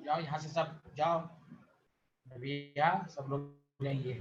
जाओ यहाँ से सब जाओ, भैया सब लोग जाइए।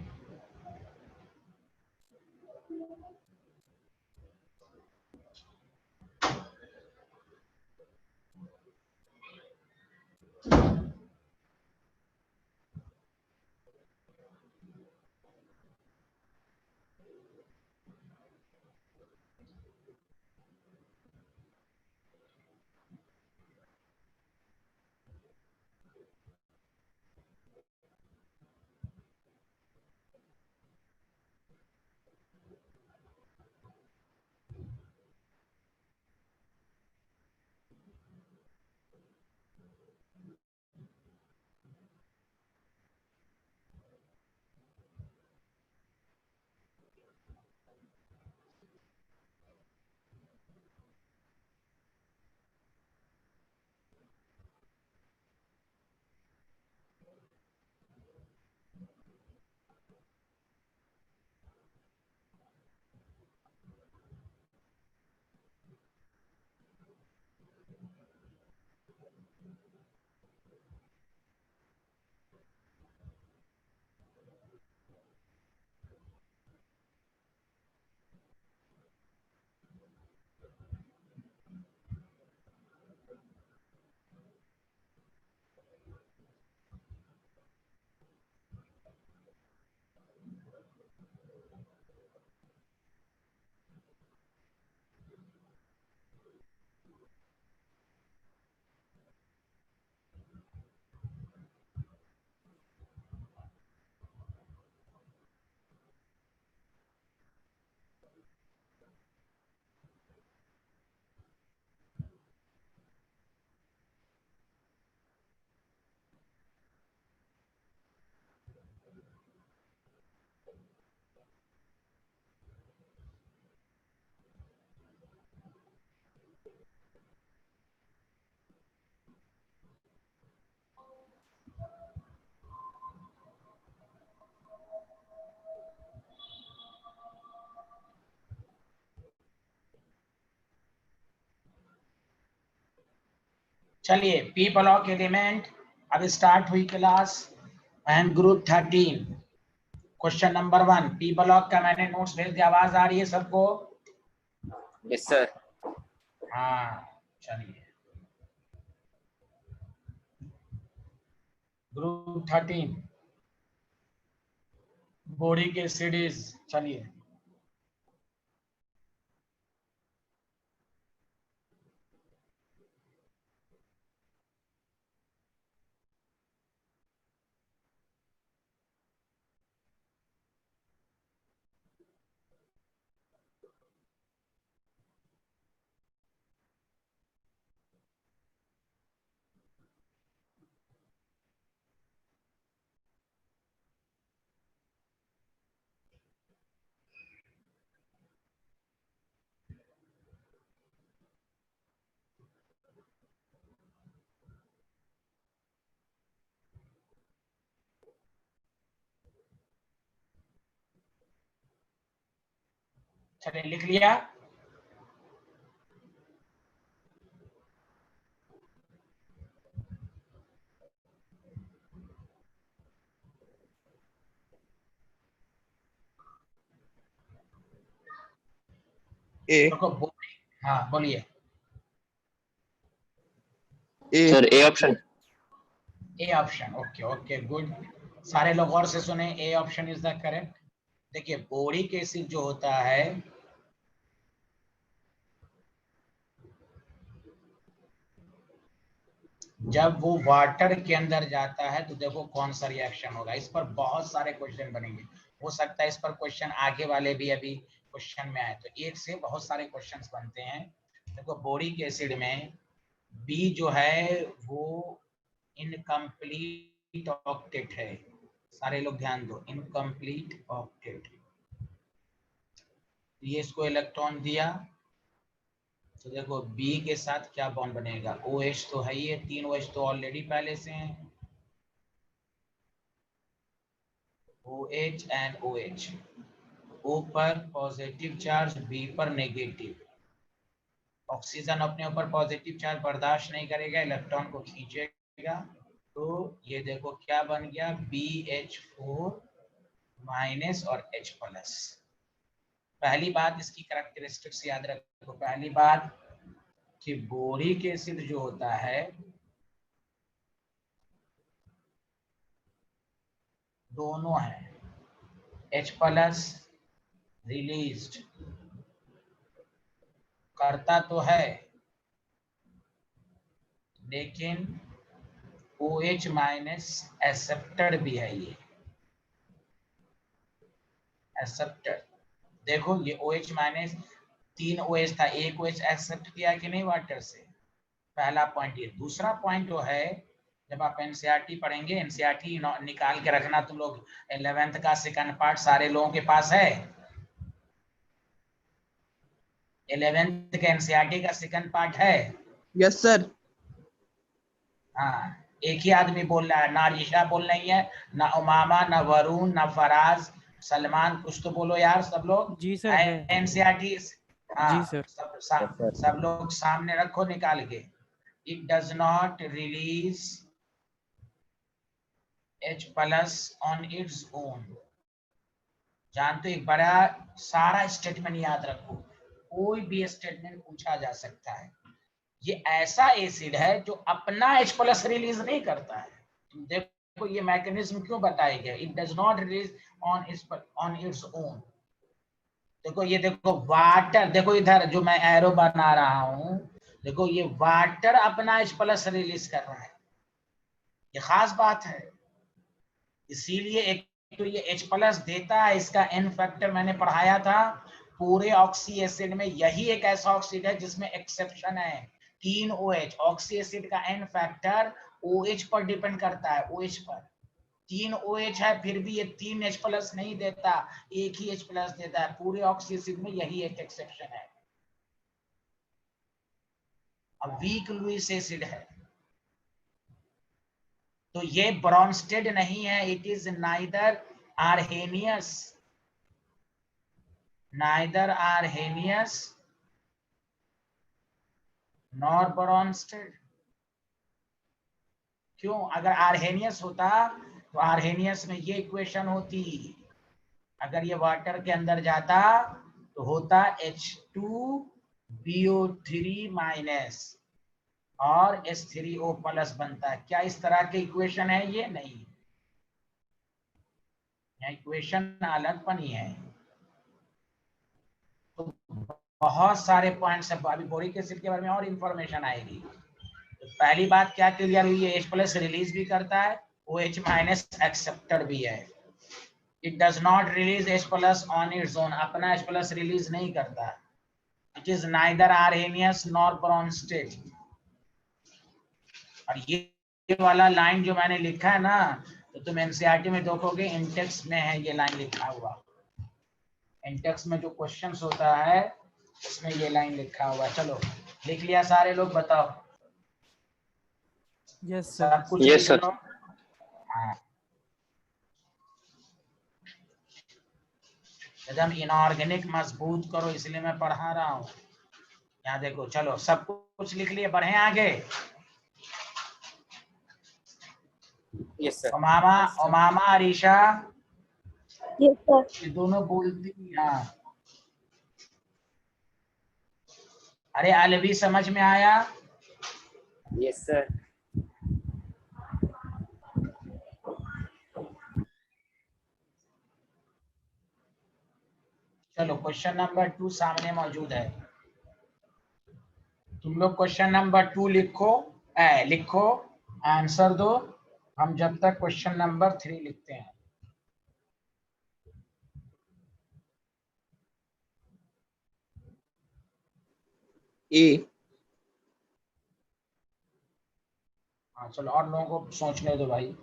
चलिए पी ब्लॉक एलिमेंट अब स्टार्ट हुई class and group 13 question number 1 P block का मैंने नोट्स भेज दिया। आवाज आ रही है सबको? Yes sir. हाँ चलिए ग्रुप 13 बोरिक एसिड्स। चलिए चलिए लिख लिया? हाँ बोलिए। Sir A option. A option, okay okay good. सारे लोग गौर से सुने, A option is the correct. देखिए बोरिक एसिड जो होता है जब वो वाटर के अंदर जाता है तो देखो कौन सा रिएक्शन होगा। इस पर बहुत सारे क्वेश्चन बनेंगे, हो सकता है इस पर क्वेश्चन आगे वाले भी अभी क्वेश्चन में आए, तो एक से बहुत सारे क्वेश्चंस बनते हैं। देखो बोरिक एसिड में बी जो है वो इनकम्प्लीट ऑक्टेट है, सारे लोग ध्यान दो, इनकम्प्लीट ऑक्टेट। ये इसको इलेक्ट्रॉन दिया तो देखो बी के साथ क्या बॉन्ड बनेगा, OH तो है ही है, 3 OH तो ऑलरेडी पहले से हैं, OH एंड OH। O पर पॉजिटिव चार्ज, B पर नेगेटिव। ऑक्सीजन अपने ऊपर पॉजिटिव चार्ज बर्दाश्त नहीं करेगा, इलेक्ट्रॉन को खींचेगा, तो ये देखो क्या बन गया, BH4 माइनस और H प्लस। पहली बात इसकी कैरेक्टरिस्टिक्स याद रखो। पहली बात कि बोरिक एसिड जो होता है दोनों है, H प्लस रिलीज्ड करता तो है लेकिन OH माइनस एक्सेप्टेड भी है, ये एक्सेप्टेड। देखो ये OH माइनस 3 OH था, एक OH एक्सेप्ट किया कि नहीं वाटर से, पहला पॉइंट ये। दूसरा पॉइंट जो है, जब आप एनसीईआरटी पढ़ेंगे, एनसीईआरटी निकाल के रखना तुम लोग, 11th का सेकंड पार्ट सारे लोगों के पास है, 11th के एनसीईआरटी का सेकंड पार्ट है। Yes sir. हाँ, एक ही आदमी बोल रहा है, ना ऋषा बोल रही है, ना उमामा, ना वरुण, ना फराज, सलमान, कुछ तो बोलो यार सब लोग। जी सर है। एनसीईआरटी हाँ जी सर। सब लोग सामने रखो निकाल के। It does not release H plus on its own. जानते, एक बड़ा सारा स्टेटमेंट याद रखो, कोई भी स्टेटमेंट पूछा जा सकता है। ये ऐसा एसिड है जो अपना H प्लस रिलीज नहीं करता है। देखो ये मैकेनिज्म क्यों बताया गया, it does not release on its own. देखो ये देखो वाटर, देखो इधर जो मैं एरो बना रहा हूं, देखो ये वाटर अपना H प्लस रिलीज कर रहा है, ये खास बात है। इसीलिए एक तो ये H प्लस देता है, इसका एन फैक्टर मैंने पढ़ाया था। पूरे ऑक्सी एसिड में यही एक ऐसा ऑक्सीड है जिसमें एक्सेप्शन है, 3 OH। ऑक्सी एसिड का एन फैक्टर OH पर डिपेंड करता है, OH पर 3 OH है, फिर भी ये 3 H प्लस नहीं देता, एक ही H प्लस देता है। पूरे ऑक्सी एसिड में यही एक एक्सेप्शन है। अब वीक लुईस एसिड है तो ये ब्रॉन्स्टेड नहीं है, it is neither Arrhenius, neither Arrhenius nor Brønsted. क्यों, अगर आर्हेनियस होता तो आर्हेनियस में ये इक्वेशन होती, अगर ये वाटर के अंदर जाता तो होता H2BO3 माइनस और H3O प्लस बनता है। क्या इस तरह के इक्वेशन है? ये नहीं, इक्वेशन अलग बनी है। तो बहुत सारे पॉइंट्स है, अभी बोरिक एसिड के बारे में और इंफॉर्मेशन आएगी। तो पहली बात क्या क्लियर हुई है, H प्लस रिलीज भी करता है, OH माइनस एक्सेप्टेड भी है। It does not release H plus on its own, अपना H प्लस रिलीज नहीं करता। It is neither Arrhenius nor Brønsted. और ये वाला लाइन जो मैंने लिखा है ना, तो तुम एनसीईआरटी में देखोगे, इंटेक्स में है ये लाइन लिखा हुआ। इंटेक्स में जो क्वेश्चंस होता है उसमें ये लाइन लिखा हुआ। चलो लिख लिया सारे लोग, बताओ। Yes sir. सब कुछ यस लिख सर। लो। हाँ, एकदम इनऑर्गेनिक मजबूत करो, इसलिए मैं पढ़ा रहा हूँ। यहाँ देखो, चलो सब कुछ लिख लिए, बढ़े आगे। Yes sir. Umama, Umama, Arisha, yes sir. ये दोनों बोलती। हाँ, अरे अलवी समझ में आया? Yes sir. चलो क्वेश्चन नंबर 2 सामने मौजूद है, तुम लोग क्वेश्चन नंबर 2 लिखो। लिखो आंसर दो, हम जब तक क्वेश्चन नंबर 3 लिखते हैं। ए। हाँ चलो, और लोगों को सोचने दो भाई।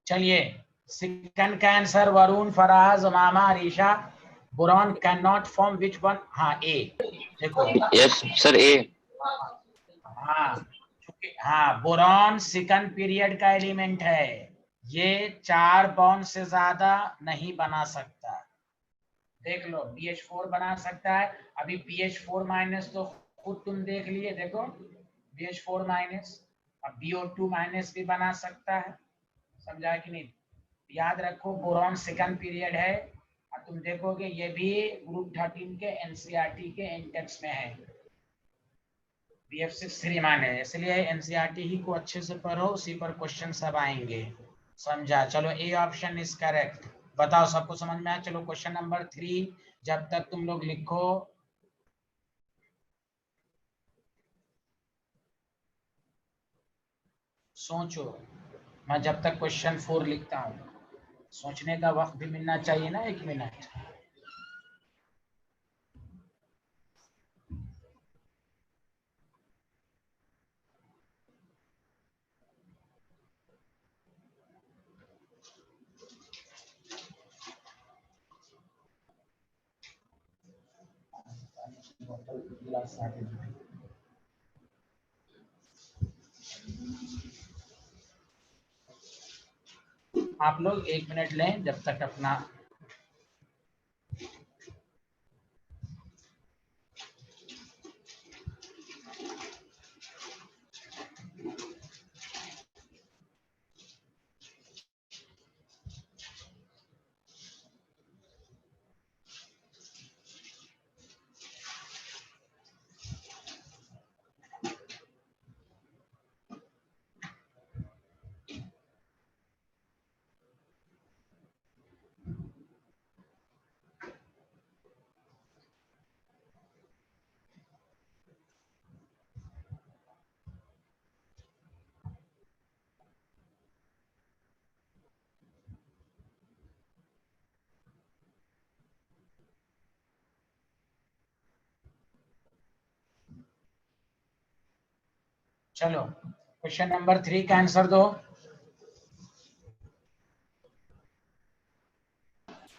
चलिए, सेकंड का आंसर वरुण, फराज, मामा, Risha, boron can not form which one? हाँ ए, देखो। Yes sir, A. हाँ, चूंकि हाँ बोरॉन सेकंड पीरियड का एलिमेंट है, ये 4 बॉन्ड से ज्यादा नहीं बना सकता। देख लो, BH4 बना सकता है, अभी BH4 माइनस तो खुद तुम देख लिए, देखो BH4 माइनस, अब BO2 माइनस भी बना सकता है, समझा कि नहीं? याद रखो बोरॉन सेकंड पीरियड है, और तुम देखोगे ये भी ग्रुप 13 के NCERT के इंडेक्स में है, BF6 3 माने, इसलिए NCERT ही को अच्छे से पढ़ो, उसी पर क्वेश्चन सब आएंगे, समझा? चलो, ए ऑप्शन इज करेक्ट। बताओ, सबको समझ में आया? चलो क्वेश्चन नंबर 3, जब तक तुम लोग लिखो। सोचो, मैं जब तक क्वेश्चन 4 लिखता हूँ, सोचने का वक्त भी मिलना चाहिए ना, 1 मिनट। आप लोग 1 मिनट लें जब तक अपना चलो क्वेश्चन नंबर 3 का आंसर दो।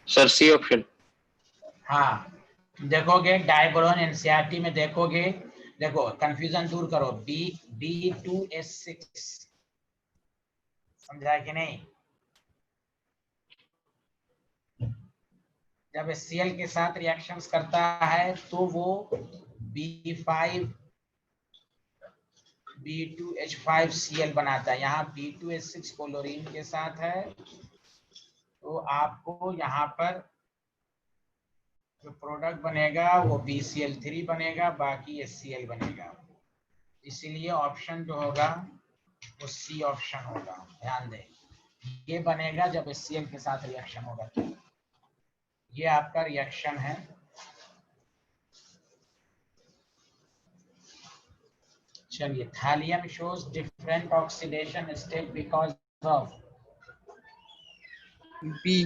Sir C option. हाँ, देखोगे डायबोरॉन एनसीईआरटी में देखोगे, देखो कंफ्यूजन दूर करो, B2S6, समझा कि नहीं? जब HCl के साथ रिएक्शंस करता है तो वो B5 B2H5Cl बनाता है, यहाँ B2S6 क्लोरीन के साथ है, तो आपको यहाँ पर जो प्रोडक्ट बनेगा वो BCl3 बनेगा, बाकी HCl बनेगा, इसीलिए ऑप्शन जो होगा वो सी ऑप्शन होगा। ध्यान दें, ये बनेगा जब HCl के साथ रिएक्शन होगा, तो ये आपका रिएक्शन है। चलिए, thallium shows different oxidation state because of B.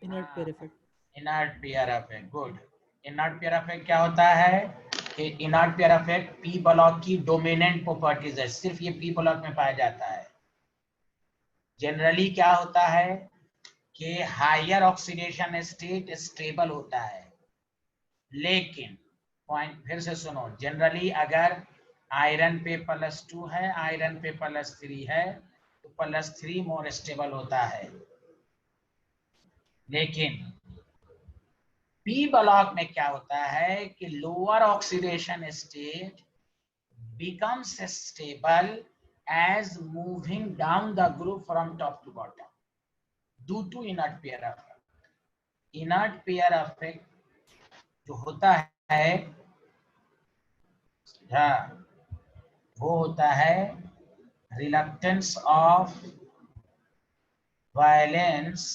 Inert pair effect. Inert pair effect, good. Inert pair effect क्या होता है कि inert pair effect P block की डोमिनेंट प्रॉपर्टीज है, सिर्फ ये पी ब्लॉक में पाया जाता है। जनरली क्या होता है कि हायर ऑक्सीडेशन स्टेट स्टेबल होता है, लेकिन पॉइंट फिर से सुनो, जनरली अगर आयरन पे +2 है, आयरन पे +3 है, तो +3 मोर स्टेबल होता है। लेकिन पी ब्लॉक में क्या होता है कि lower oxidation state becomes stable as moving down the group from top to bottom due to inert pair effect. Inert pair effect जो होता है वो होता है reluctance of valence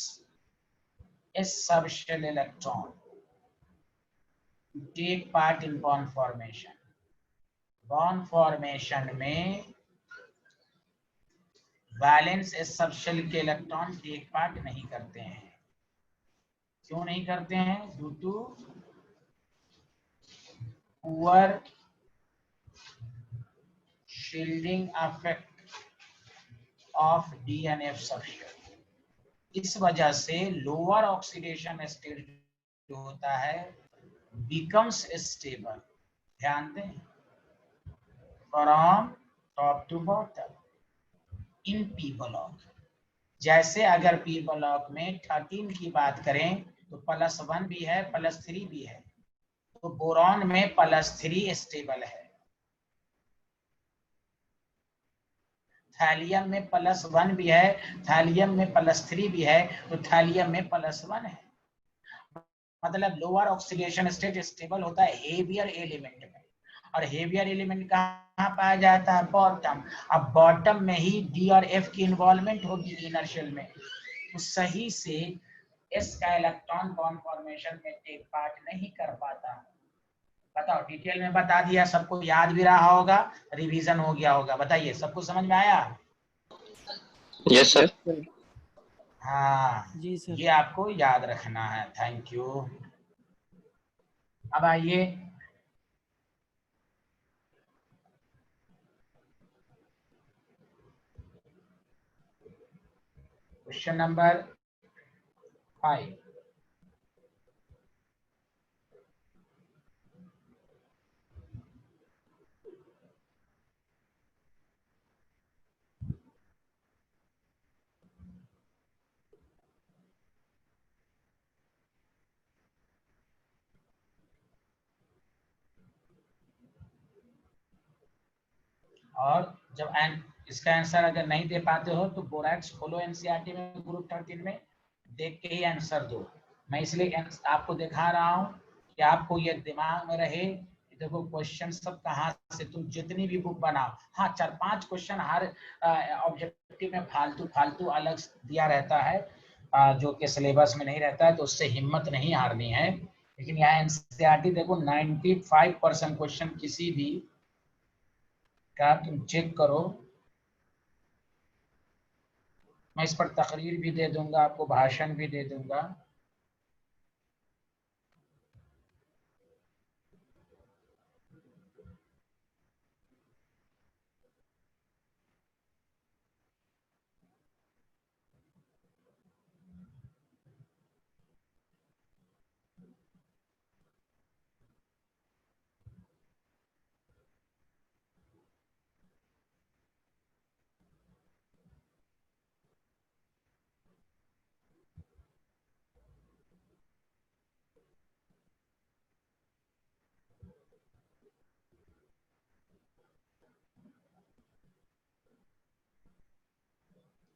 is subshell electron to take part in bond formation. Bond formation में valence इस subshell के electron take part नहीं करते हैं। क्यों नहीं करते हैं? Due to poor shielding effect of DNF subshell. इस वजह से लोअर ऑक्सीडेशन स्टेट जो होता है बिकम्स स्टेबल। ध्यान दें, from top to bottom in P block. जैसे अगर पी ब्लॉक में 13 की बात करें तो +1 भी है, +3 भी है, तो बोरॉन में +3 स्टेबल है, थैलियम में +1 भी है, थैलियम में +3 भी है, तो थैलियम में +1 है। मतलब लोअर ऑक्सीडेशन स्टेट स्टेबल होता है हेवियर एलिमेंट में, और हेवियर एलिमेंट कहाँ पाया जाता है? बॉटम। अब बॉटम में ही डी और एफ की इन्वॉल्वमेंट होगी इनर शेल में, तो सही से एस का इलेक्ट्रॉन बॉन्ड फॉर्मेशन में टेक पार्ट नहीं कर पाता। बताओ, डिटेल में बता दिया, सबको याद भी रहा होगा, रिवीजन हो गया होगा। बताइए, सबको समझ में आया? Yes sir. हाँ जी सर। ये आपको याद रखना है। Thank you. अब आइए क्वेश्चन नंबर 5। और जब इसका आंसर अगर नहीं दे पाते हो तो बोरैक्स खोलो एनसीईआरटी में ग्रुप 13 में, देख के ही आंसर दो। मैं इसलिए आपको दिखा रहा हूँ कि आपको ये दिमाग में रहे कि देखो क्वेश्चन सब कहाँ से, तुम जितनी भी बुक बनाओ, हाँ 4-5 क्वेश्चन हर ऑब्जेक्टिव में फालतू फालतू अलग दिया रहता है, जो कि सिलेबस में नहीं रहता है, तो उससे हिम्मत नहीं हारनी है। लेकिन यहाँ एनसीईआरटी देखो 95% क्वेश्चन किसी भी का तुम चेक करो। मैं इस पर तकरीर भी दे दूंगा, आपको भाषण भी दे दूंगा।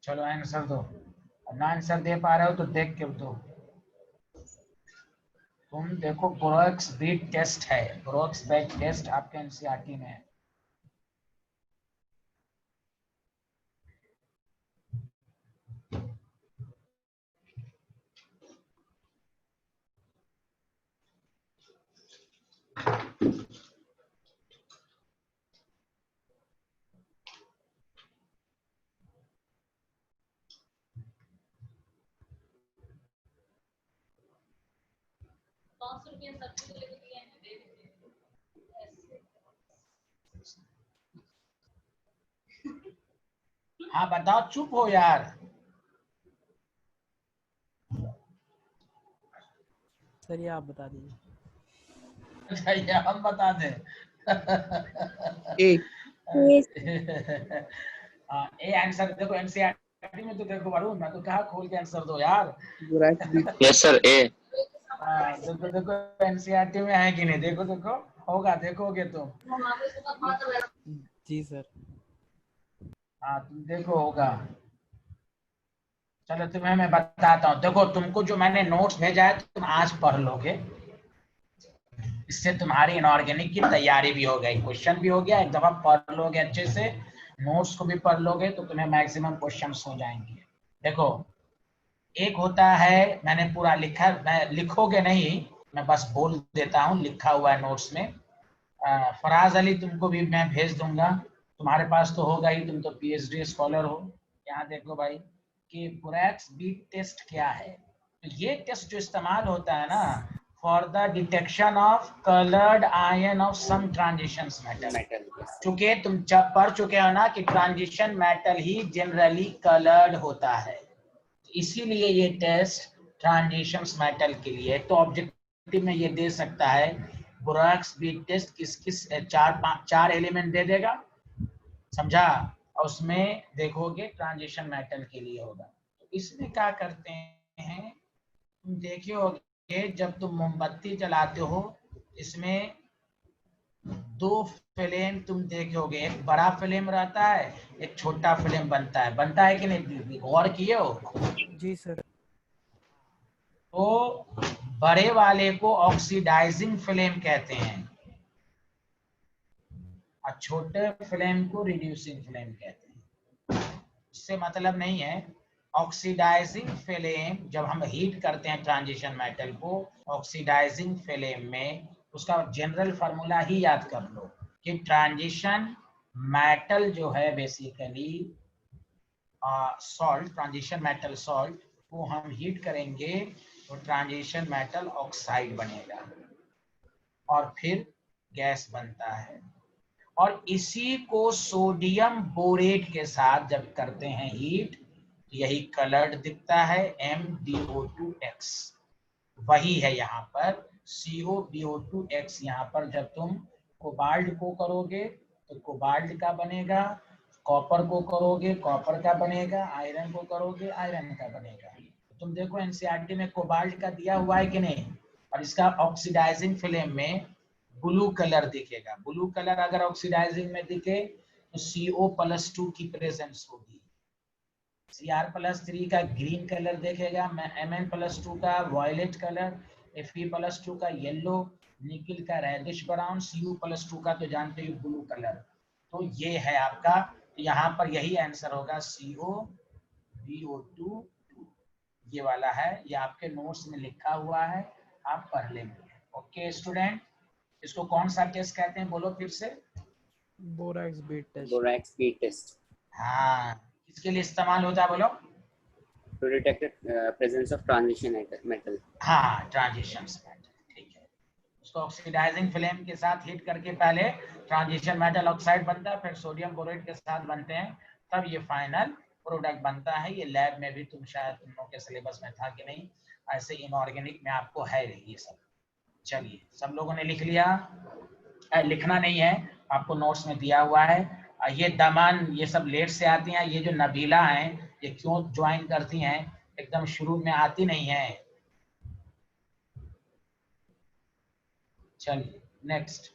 चलो आंसर दो, ना आंसर दे पा रहे हो तो देख के दो। तुम देखो ब्रोक्स बीट टेस्ट है, ब्रोक्स बीट टेस्ट आपके एनसीईआरटी में है। हाँ बताओ, चुप हो यार। सर ये आप बता दीजिए। अच्छा ये हम बता दें? A. Yes. ए आंसर देखो, एनसीईआरटी में तो देखो वरुण, मैं तो कहा खोल के आंसर दो यार। Borax B. Yes, sir. A. देखो देखो एनसीईआरटी में है कि नहीं, देखो देखो, होगा, देखोगे तुम। जी सर। हाँ तुम देखो, होगा। चलो तुम्हें मैं बताता हूँ, देखो तुमको जो मैंने नोट्स भेजा है तुम आज पढ़ लोगे, इससे तुम्हारी इनऑर्गेनिक की तैयारी भी हो गई, क्वेश्चन भी हो गया, एक दफा पढ़ लोगे अच्छे से, नोट्स को भी पढ़ लोगे तो तुम्हें मैक्सिमम क्वेश्चन हो जाएंगे। देखो एक होता है, मैंने पूरा लिखा, मैं लिखोगे नहीं, मैं बस बोल देता हूँ, लिखा हुआ है नोट्स में। फराज अली तुमको भी मैं भेज दूंगा, तुम्हारे पास तो होगा ही, तुम तो पीएचडी स्कॉलर हो। यहाँ देखो भाई कि बोरैक्स बीट टेस्ट क्या है। तो ये टेस्ट जो इस्तेमाल होता है ना, for the detection of coloured ion of some transition metal. चूंकि तुम जब पढ़ चुके हो ना कि ट्रांजिशन मेटल ही जनरली कलर्ड होता है, इसीलिए ये टेस्ट ट्रांजिशन मेटल के लिए। तो ऑब्जेक्टिव में ये दे सकता है बोरैक्स बीट टेस्ट किस किस चार एलिमेंट दे देगा, समझा, और उसमें देखोगे ट्रांजिशन मेटल के लिए होगा। तो इसमें क्या करते हैं, तुम देखे होगे जब तुम मोमबत्ती जलाते हो, इसमें दो फ्लेम तुम देखे होगे, एक बड़ा फ्लेम रहता है, एक छोटा फ्लेम बनता है कि नहीं, गौर किए हो? जी सर। तो बड़े वाले को ऑक्सीडाइजिंग फ्लेम कहते हैं और छोटे फ्लेम को रिड्यूसिंग फ्लेम कहते हैं। इससे मतलब नहीं है, ऑक्सीडाइजिंग फ्लेम जब हम हीट करते हैं ट्रांजिशन मेटल को, ऑक्सीडाइजिंग फ्लेम में उसका जनरल फार्मूला ही याद कर लो कि ट्रांजिशन मेटल जो है basically salt, transition metal salt को हम हीट करेंगे तो ट्रांजिशन मेटल ऑक्साइड बनेगा और फिर गैस बनता है। और इसी को सोडियम बोरेट के साथ जब करते हैं हीट, यही कलर्ड दिखता है MdO2x। वही है यहाँ पर COBO2x। यहाँ पर जब तुम कोबाल्ट को करोगे तो कोबाल्ट का बनेगा, कॉपर को करोगे कॉपर का बनेगा, आयरन को करोगे आयरन का बनेगा। तुम देखो एनसीईआरटी में कोबाल्ट का दिया हुआ है कि नहीं, और इसका ऑक्सीडाइजिंग फ्लेम में ब्लू कलर दिखेगा। ब्लू कलर अगर ऑक्सीडाइजिंग में दिखे तो CO+2 की प्रेजेंस होगी, Cr+3 का ग्रीन कलर देखेगा, Mn+2 का वॉयलेट कलर, Fe+2 का येलो, निकिल का रेडिश ब्राउन, Cu+2 का तो जानते हो ब्लू कलर। तो ये है आपका, तो यहाँ पर यही आंसर होगा COBO2, ये वाला है, ये आपके नोट्स में लिखा हुआ है, आप पढ़ लेंगे। ओके स्टूडेंट, इसको कौन सा टेस्ट कहते हैं बोलो फिर से? Borax B test. Borax B test हाँ, किसके लिए इस्तेमाल होता है बोलो? To detect presence of transition metal. हाँ, ट्रांजिशन मेटल, ठीक है। उसको ऑक्सीडाइजिंग फ्लेम के साथ हीट करके पहले ट्रांजिशन मेटल ऑक्साइड बनता है, फिर सोडियम बोरेट के साथ बनते हैं, तब ये फाइनल प्रोडक्ट बनता है। ये लैब में भी तुम शायद तुम लोग के सिलेबस में था कि नहीं, ऐसे इनऑर्गेनिक में आपको है ये सब। चलिए, सब लोगों ने लिख लिया? लिखना नहीं है, आपको नोट्स में दिया हुआ है। ये दमन ये सब लेट से आती हैं, ये जो नबीला हैं ये क्यों ज्वाइन करती हैं, एकदम शुरू में आती नहीं है। चलिए नेक्स्ट।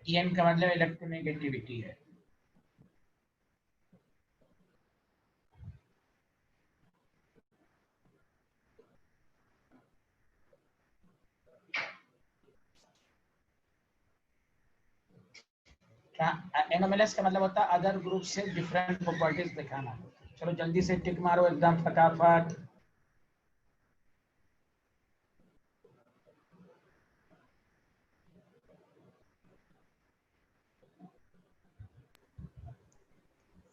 EN का मतलब इलेक्ट्रोनेगेटिविटी है। एनोमलस का मतलब होता है अदर ग्रुप से डिफरेंट प्रॉपर्टीज दिखाना। चलो जल्दी से टिक मारो एकदम फटाफट।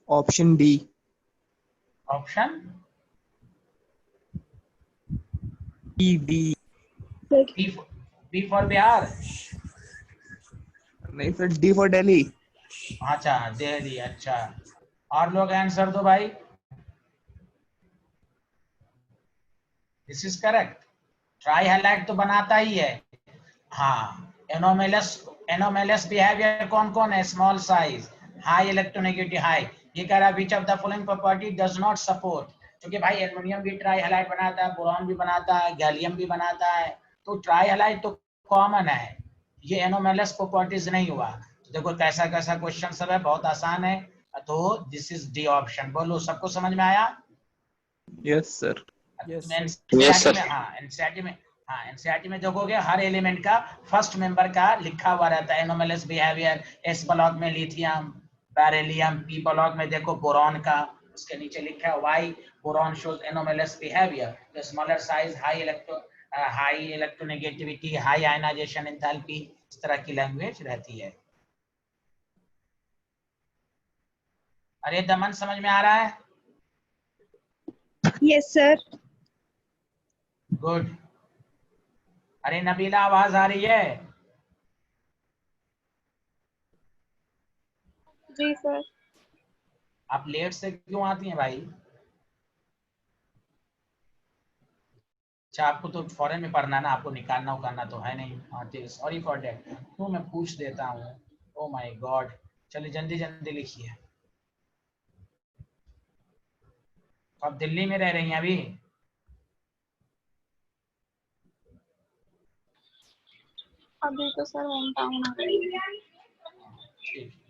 Option D. Option D. Sir. B for Bihar. नहीं सर, डी फॉर दिल्ली। अच्छा दिल्ली, अच्छा। और लोग आंसर दो भाई। This is correct. Try highlight तो बनाता ही है। हाँ, एनोमेलस बिहेवियर कौन कौन है? Small size, high electronegative, high. ये कह रहा है which of the following property does not support. क्योंकि भाई एल्युमिनियम भी ट्राई हाइलाइट बनाता है, बोरॉन भी बनाता है, गैलियम भी बनाता है, तो ट्राई हाइलाइट तो कॉमन है। ये एनोमेलस प्रॉपर्टीज नहीं हुआ। तो देखो कैसा कैसा क्वेश्चन सब है, बहुत आसान है। तो दिस इज डी ऑप्शन। बोलो, सबको समझ में आया? Yes sir. तुम यस Yes, एनसीईआरटी sir. में, हाँ एनसीईआरटी में, हाँ एनसीईआरटी में देखोगे हर एलिमेंट का फर्स्ट मेंबर का लिखा हुआ रहता है। एनोमलस बिहेवियर, एस ब्लॉक में लिथियम, बेरिलियम, पी ब्लॉक में देखो बोरॉन का, उसके नीचे लिखा है why boron shows anomalous behaviour. The smaller size, high electronegativity, high ionisation enthalpy, इस तरह की लैंग्वेज रहती है। अरे दमन, समझ में आ रहा है? Yes, sir. गुड। अरे नबीला, आवाज आ रही है? जी सर। आप लेट से क्यों आती हैं भाई? अच्छा, आपको तो फॉरेन में पढ़ना ना, आपको निकालना उकालना तो है नहीं। हाँ ठीक, सॉरी फॉर डेट। तो मैं पूछ देता हूँ। Oh my God. चलिए जल्दी जल्दी लिखिए। तो आप दिल्ली में रह रही हैं अभी? अभी तो सर होम टाउन आ गई है। ठीक।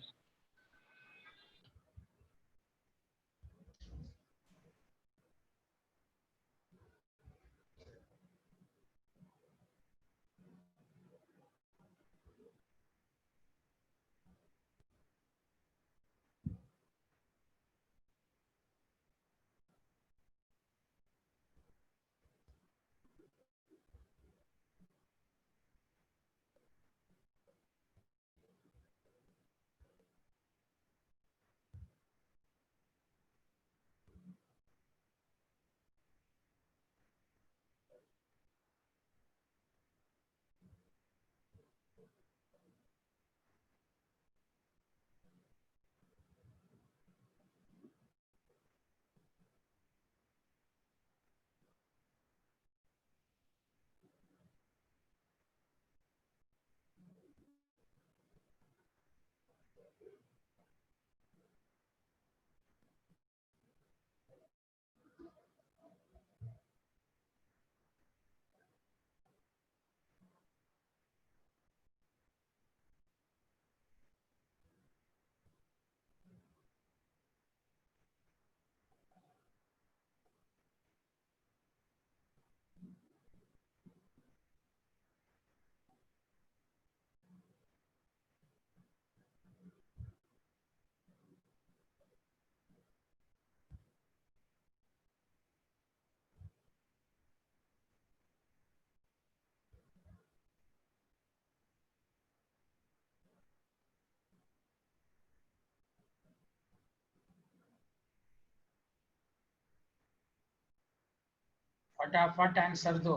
फटाफट आंसर दो।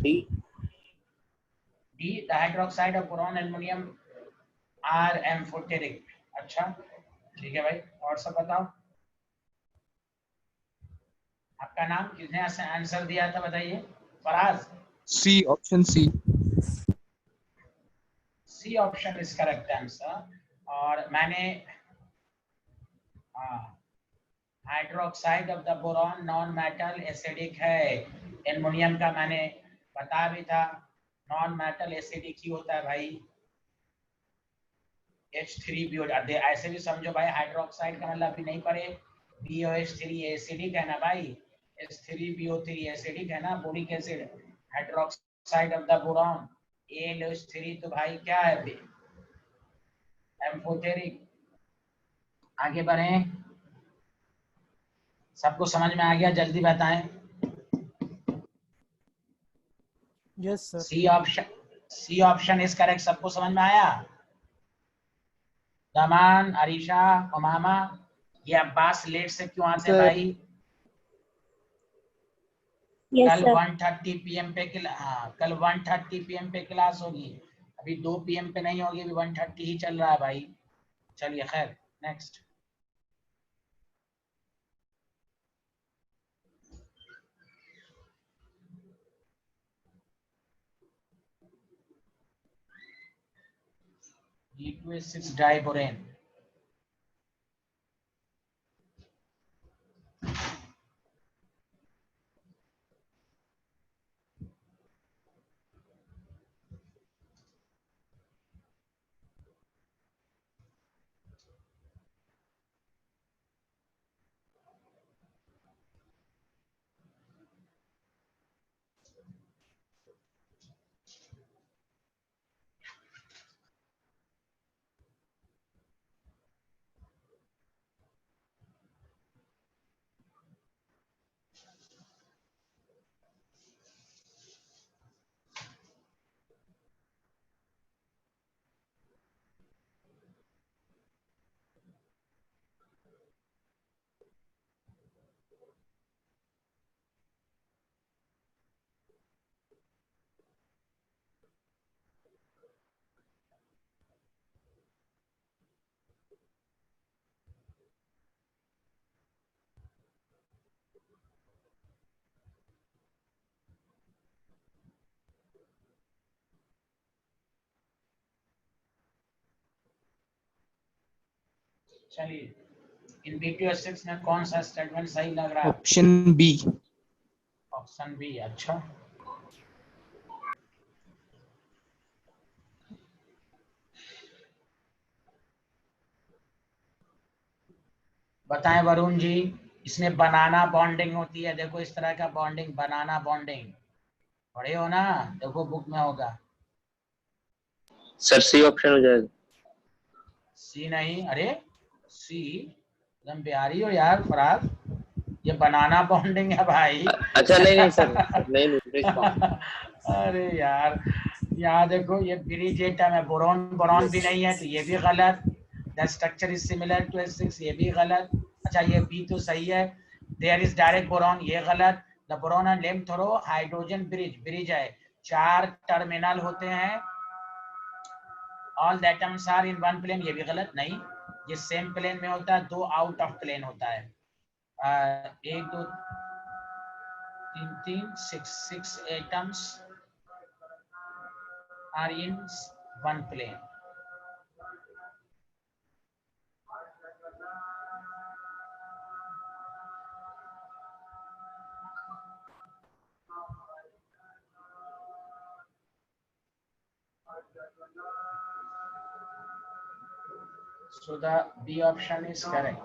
D. D, the hydroxide of boron aluminium are amphoteric. अच्छा ठीक है भाई, और सब बताओ। आपका नाम, किसने आंसर दिया था बताइए? Faraz. C, option C. C option is correct answer. और मैंने, हाँ, hydroxide of the boron non metal acidic है। एल्युमिनियम का मैंने बता भी था, नॉन मेटल एसिडिक ही होता है भाई। H3BO, ऐसे भी समझो भाई, हाइड्रोक्साइड का मतलब अभी नहीं पढ़े, BOH3 एसिडिक है ना भाई, H3BO3 एसिडिक है ना, boric acid, hydroxide of the boron, AlOH3 तो भाई क्या है, एम्फोटेरिक। आगे बढ़ें, सबको समझ में आ गया, जल्दी बताएं। Yes sir. C option is correct, सबको समझ में आया। दमान, अरीशा, उमामा, ये अब्बास लेट से क्यों आते हैं भाई? कल 1:30 PM पे कल 1:30 PM पे क्लास होगी, अभी 2 PM पे नहीं होगी, अभी 1:30 ही चल रहा है भाई। चलिए खैर, नेक्स्ट। D2S6 डाइबोरेन, चलिए इन B2S6 में कौन सा स्टेटमेंट सही लग रहा है? Option B. ऑप्शन बी, अच्छा। बताएं वरुण जी, इसमें बनाना बॉन्डिंग होती है, देखो इस तरह का बॉन्डिंग, बनाना बॉन्डिंग पढ़े हो ना, देखो बुक में होगा। सर सी ऑप्शन हो जाएगा। सी नहीं, अरे सी, एकदम बिहारी हो यार फराज, ये बनाना बॉन्डिंग है भाई। अच्छा नहीं सर, नहीं ब्रिज बॉन्ड। अरे यार, यहाँ देखो ये ब्रिज एटम है, बोरॉन बोरॉन भी नहीं है, तो ये भी गलत। The structure is similar to H6, ये भी गलत। अच्छा ये बी तो सही है, देयर इज डायरेक्ट बोरॉन, ये गलत। द बोरॉन एंड लेम थोरो हाइड्रोजन ब्रिज, ब्रिज है, 4 टर्मिनल होते हैं, all the atoms are in one plane, ये भी गलत। नहीं, ये सेम प्लेन में होता है, 2 आउट ऑफ प्लेन होता है। 1 2 3 3 6 atoms are in one plane. So the B option is correct.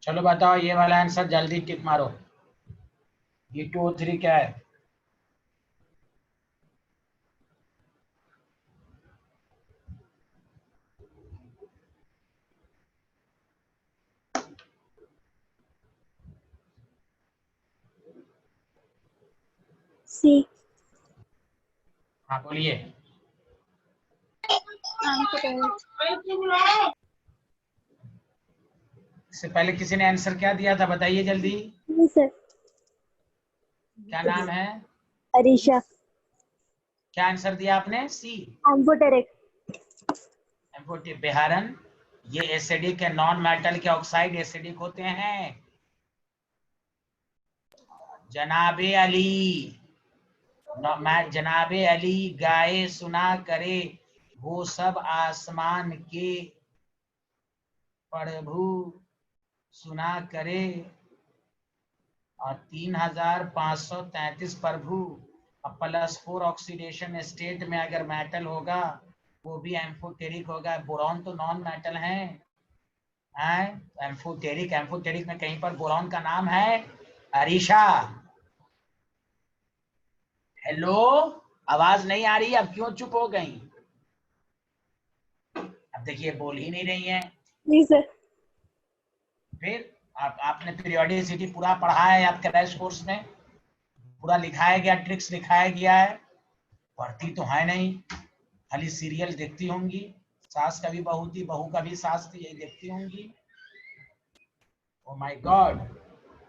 चलो बताओ ये वाला आंसर, जल्दी टिक मारो। ये 2 और 3 क्या है? सी। हाँ बोलिए। इससे पहले किसी ने आंसर क्या दिया था, बताइए जल्दी। सर क्या नाम है? अरीशा। क्या आंसर दिया आपने? सी। एम्फोटेरिक। बेहारन। ये एसिडिक है, नॉन मेटल के ऑक्साइड एसिडिक होते हैं। जनाबे अली, जनाबे अली गाए सुना करे, वो सब आसमान के प्रभु सुना करे, और 3533 प्रभु +4 ऑक्सीडेशन स्टेट में अगर मेटल होगा वो भी एम्फोटेरिक होगा। बोरॉन तो नॉन मेटल है। एम्फोटेरिक, एम्फोटेरिक में कहीं पर बोरॉन का नाम है? अरीशा हेलो, आवाज नहीं आ रही, अब क्यों चुप हो गई? अब देखिए बोल ही नहीं रही हैं। जी सर। फिर आपने पीरियोडिसिटी पूरा पढ़ा है आपके क्रैश कोर्स में, पूरा लिखाया गया, ट्रिक्स लिखाया गया है, पढ़ती तो है नहीं, खाली सीरियल देखती होंगी। सास कभी बहू थी, बहू कभी सास थी, यही देखती होंगी। ओ माय गॉड,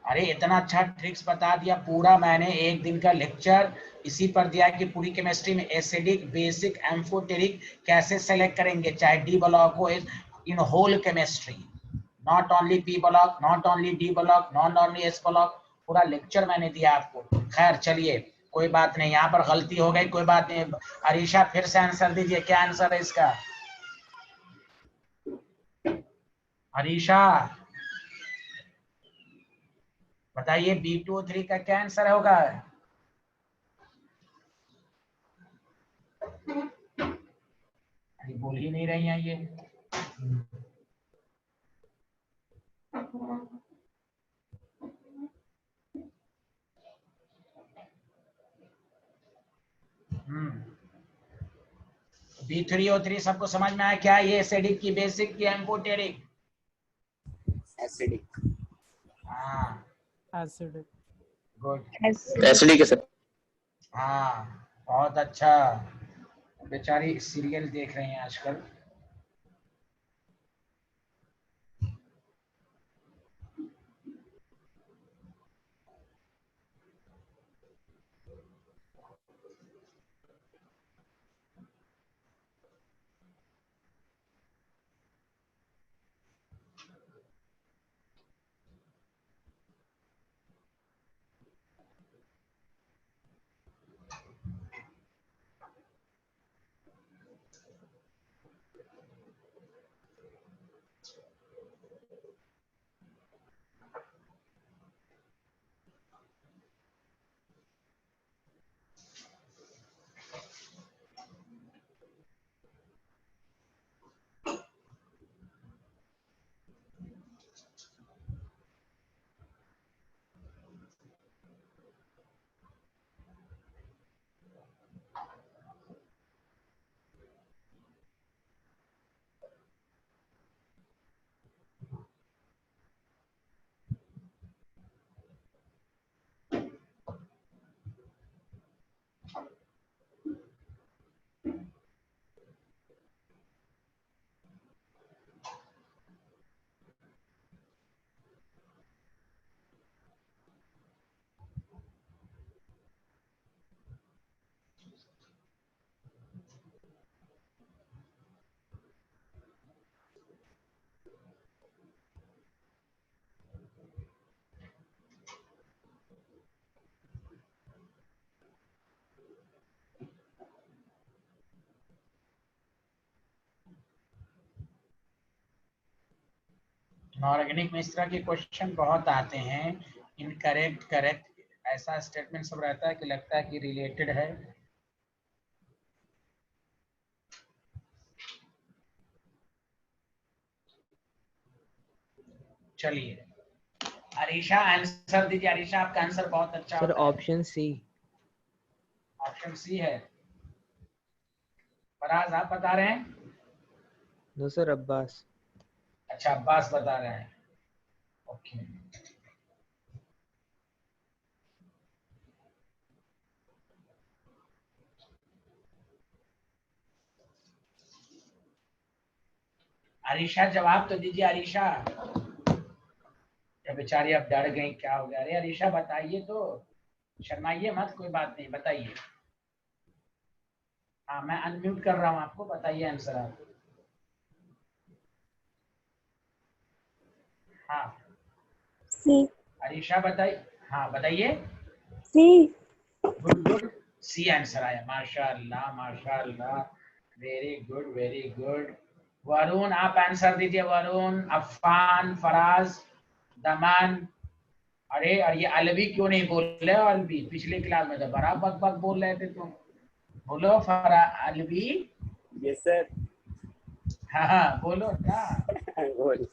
अरे इतना अच्छा ट्रिक्स बता दिया। पूरा मैंने एक दिन का लेक्चर इसी पर दिया कि पूरी केमिस्ट्री में एसिडिक, बेसिक, एम्फोटेरिक कैसे सेलेक्ट करेंगे, चाहे डी ब्लॉक हो, in whole chemistry, not only P block, not only D block, not only S block, पूरा लेक्चर मैंने दिया आपको। खैर चलिए कोई बात नहीं, यहाँ पर गलती हो गई, कोई बात नहीं। अरीशा फिर से आंसर दीजिए, क्या आंसर है इसका? अरीशा बताइए, B2O3 का क्या आंसर होगा? अरे बोल ही नहीं रही हैं ये। B3O3 सबको समझ में आया क्या? ये एसिडिक की, बेसिक की, एम्फोटेरिक? एसिडिक। हाँ एसिडिक। गुड। एसिडिक है सर। हाँ बहुत अच्छा। बेचारी सीरियल देख रही हैं आजकल। ऑर्गेनिक में इस तरह के क्वेश्चन बहुत आते हैं, इनकरेक्ट, करेक्ट, ऐसा स्टेटमेंट सब रहता है कि लगता है कि रिलेटेड है। चलिए अरीशा आंसर दीजिए। अरीशा आपका आंसर बहुत अच्छा सर होता है। Option C. ऑप्शन सी है। फराज आप बता रहे हैं? No sir, Abbas. अच्छा अब्बास बता रहे हैं। ओके अरीशा जवाब तो दीजिए। अरीशा या बेचारी अब डर गई, क्या हो गया? अरे अरीशा बताइए तो, शर्माइए मत, कोई बात नहीं, बताइए। हाँ मैं अनम्यूट कर रहा हूँ आपको, बताइए आंसर आप। हाँ सी। अरीशा बताइए। हाँ बताइए। सी। गुड गुड, सी आंसर आया। माशाल्लाह माशाल्लाह, very good very good. Varun आप आंसर दीजिए। वरुण, अफान, फराज, दमान। अरे और ये अलवी क्यों नहीं बोल रहे हो? अलवी पिछले क्लास में तो बड़ा बक बक बोल रहे थे तुम। बोलो फरा अलवी। Yes sir. हाँ हाँ बोलो ना। बोल।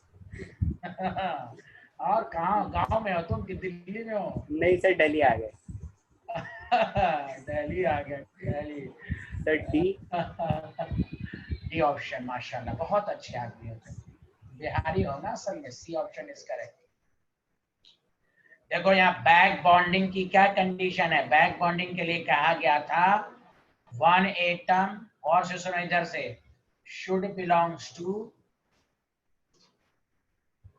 और कहाँ गांव में हो तुम कि दिल्ली में हो? नहीं सर, दिल्ली आ गए। दिल्ली आ गए, Delhi. Sir D. D option, माशाल्लाह बहुत अच्छे आदमी हो तुम, बिहारी हो ना असल में। C option is correct. देखो यहाँ बैक बॉन्डिंग की क्या कंडीशन है? बैक बॉन्डिंग के लिए कहा गया था वन एटम, और से सुनो इधर से, शुड बिलोंग्स टू,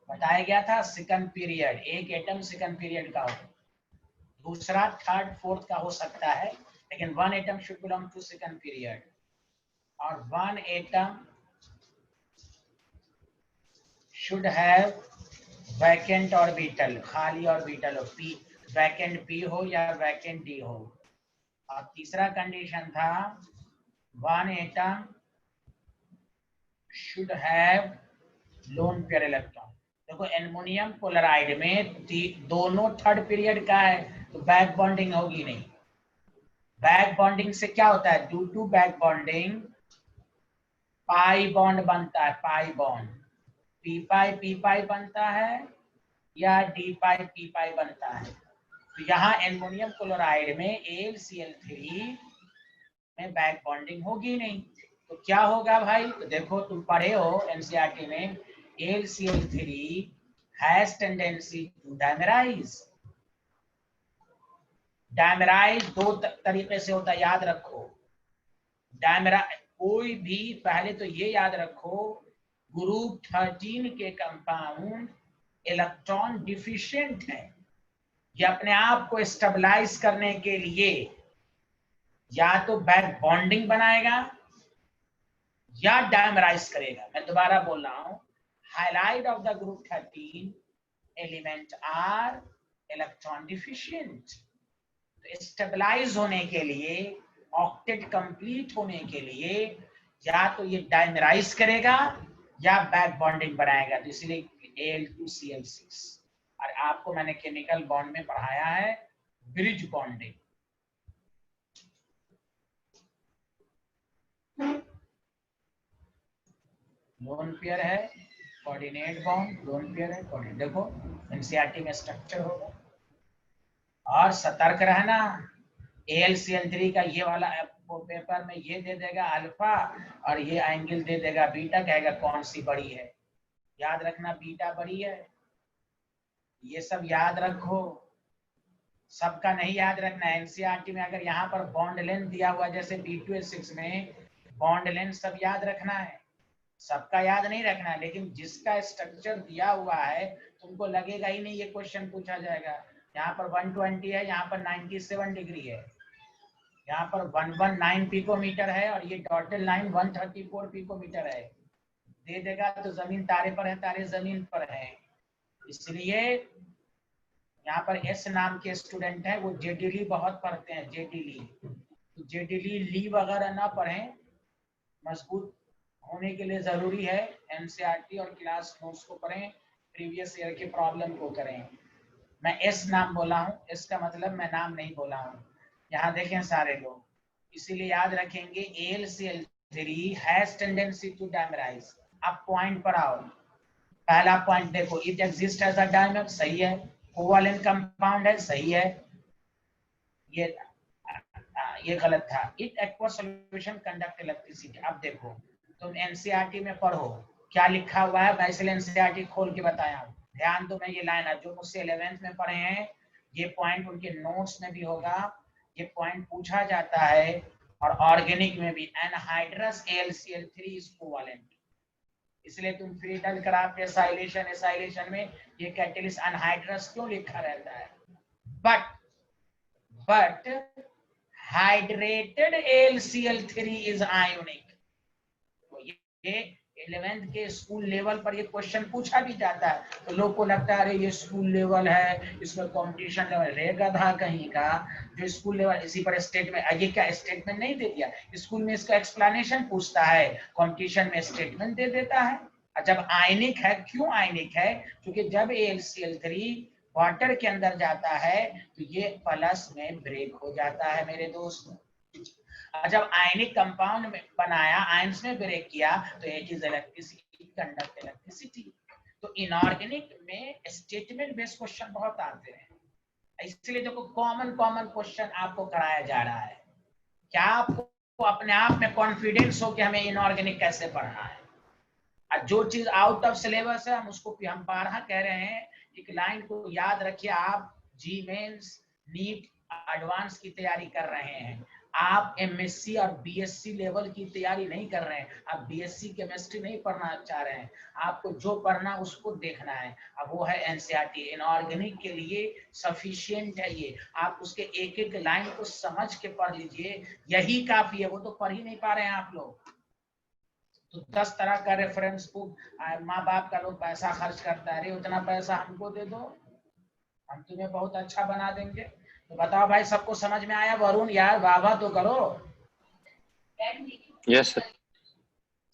बताया गया था सेकंड पीरियड, एक एटम सेकंड पीरियड का हो, दूसरा थर्ड फोर्थ का हो सकता है, लेकिन one atom should belong to second period. और one atom should have vacant orbital, खाली ऑर्बिटल हो, पी वैकेंट पी हो या वैकेंट डी हो। और तीसरा कंडीशन था one atom should have lone pair electron. देखो एल्युमिनियम क्लोराइड में दोनों थर्ड पीरियड का है, तो बैक बॉन्डिंग होगी नहीं। बैक बॉन्डिंग से क्या होता है? Due to back bonding pi bond बनता है, पाई बॉन्ड, पी पाई बनता है या डी पाई पी पाई बनता है। तो यहाँ एल्युमिनियम क्लोराइड में AlCl3 में बैक बॉन्डिंग होगी नहीं, तो क्या होगा भाई? तो देखो तुम पढ़े हो एनसीईआरटी में, AlCl3 has tendency to dimerise. Dimerise दो तरीके से होता है, याद रखो। डायमराइज कोई भी, पहले तो ये याद रखो, ग्रुप 13 के कंपाउंड इलेक्ट्रॉन डिफिशिएंट है। ये अपने आप को स्टेबलाइज करने के लिए या तो बैक बॉन्डिंग बनाएगा या डायमराइज करेगा। मैं दोबारा बोल रहा हूं, highlight of the group 13 element are electron deficient. तो स्टेबलाइज होने के लिए, ऑक्टेट कंप्लीट होने के लिए, या तो ये डायमराइज करेगा या बैक बॉन्डिंग बनाएगा, तो इसलिए Al2Cl6। और आपको मैंने केमिकल बॉन्ड में पढ़ाया है ब्रिज बॉन्डिंग। लोन पेयर है, कोऑर्डिनेट बॉन्ड, लोन पेयर है, कोऑर्डिनेट। देखो एनसीईआरटी में स्ट्रक्चर होगा। और सतर्क रहना, AlCl3 का ये वाला पेपर में ये दे देगा अल्फा और ये एंगल दे देगा बीटा, कहेगा कौन सी बड़ी है। याद रखना बीटा बड़ी है, ये सब याद रखो। सबका नहीं याद रखना। एनसीईआरटी में अगर यहाँ पर बॉन्ड लेंथ दिया हुआ जैसे B2H6 में बॉन्ड लेंथ सब याद रखना है, सबका याद नहीं रखना है। लेकिन जिसका स्ट्रक्चर दिया हुआ है तुमको लगेगा ही नहीं ये क्वेश्चन पूछा जाएगा। यहाँ पर 120 है, यहाँ पर 97 डिग्री है, यहाँ पर 119 पिकोमीटर है और ये डॉटेड लाइन 134 पिकोमीटर है। दे देगा तो जमीन तारे पर है, तारे जमीन पर है। इसलिए यहाँ पर एस नाम के स्टूडेंट है, वो जेडीली बहुत पढ़ते हैं, जेडीली। तो जेडीली ली वगैरह ना पढ़ें, मजबूत होने के लिए जरूरी है एनसीईआरटी और क्लास नोट्स को पढ़ें, प्रीवियस ईयर के प्रॉब्लम को करें। मैं एस नाम बोला हूँ, एस का मतलब मैं नाम नहीं बोला हूँ। यहाँ देखें सारे लोग, इसीलिए याद रखेंगे AlCl3 has tendency to dimerise. अब पॉइंट पर आओ, पहला पॉइंट देखो, it exist as a dimer, सही है। कोवालेंट कंपाउंड है, सही है। ये गलत था। It aqua solution conduct electricity. अब देखो तुम एनसीईआरटी में पढ़ो क्या लिखा हुआ है, मैं इसलिए एनसीईआरटी खोल के बताया हूँ। ध्यान दो, मैं ये लाइन है जो मुझसे 11th में पढ़े हैं, ये पॉइंट उनके नोट्स में भी होगा, ये पॉइंट पूछा जाता है। और ऑर्गेनिक में भी एनहाइड्रस AlCl3 इज कोवेलेंट, इसलिए तुम फ्रीडल क्राफ्ट एसाइलेशन में ये कैटलिस्ट अनहाइड्रस क्यों लिखा रहता है। But hydrated AlCl3 is ionic. तो ये 11th के स्कूल लेवल पर ये क्वेश्चन पूछा भी जाता है, तो लोग को लगता है अरे ये स्कूल लेवल है, इसमें कंपटीशन लेवल रे गधा कहीं का, जो स्कूल लेवल इसी पर स्टेटमेंट, ये क्या स्टेटमेंट नहीं दे दिया स्कूल में, इसका एक्सप्लेनेशन पूछता है, कंपटीशन में स्टेटमेंट दे देता है। जब आयनिक है, क्यों आयनिक है, क्योंकि जब AlCl3 वाटर के अंदर जाता है तो ये प्लस में ब्रेक हो जाता है मेरे दोस्त। जब आयनिक कंपाउंड में बनाया, आयंस में ब्रेक किया, तो it is electricity, conduct electricity. तो इनऑर्गेनिक में स्टेटमेंट बेस्ड क्वेश्चन बहुत आते हैं, इसलिए देखो कॉमन क्वेश्चन आपको कराया जा रहा है। क्या आपको अपने आप में कॉन्फिडेंस हो कि हमें इनऑर्गेनिक कैसे पढ़ना है। जो चीज आउट ऑफ सिलेबस है हम उसको हम 12 कह रहे हैं। एक लाइन को याद रखिए, आप जी मेंस नीट एडवांस की तैयारी कर रहे हैं, आप एमएससी और बीएससी लेवल की तैयारी नहीं कर रहे हैं, आप बीएससी केमिस्ट्री नहीं पढ़ना चाह रहे हैं, आपको जो पढ़ना उसको देखना है। अब वो है एनसीईआरटी, इनऑर्गेनिक के लिए सफिशिएंट है ये, आप उसके एक एक लाइन को समझ के पढ़ लीजिए, यही काफी है। वो तो पढ़ ही नहीं पा रहे हैं आप लोग, तो 10 तरह का रेफरेंस बुक, माँ बाप का लोग पैसा खर्च करता है, अरे उतना पैसा हमको दे दो, हम तुम्हें बहुत अच्छा बना देंगे। तो बताओ भाई, सबको समझ में आया? वरुण यार वाह तो करो। Yes sir.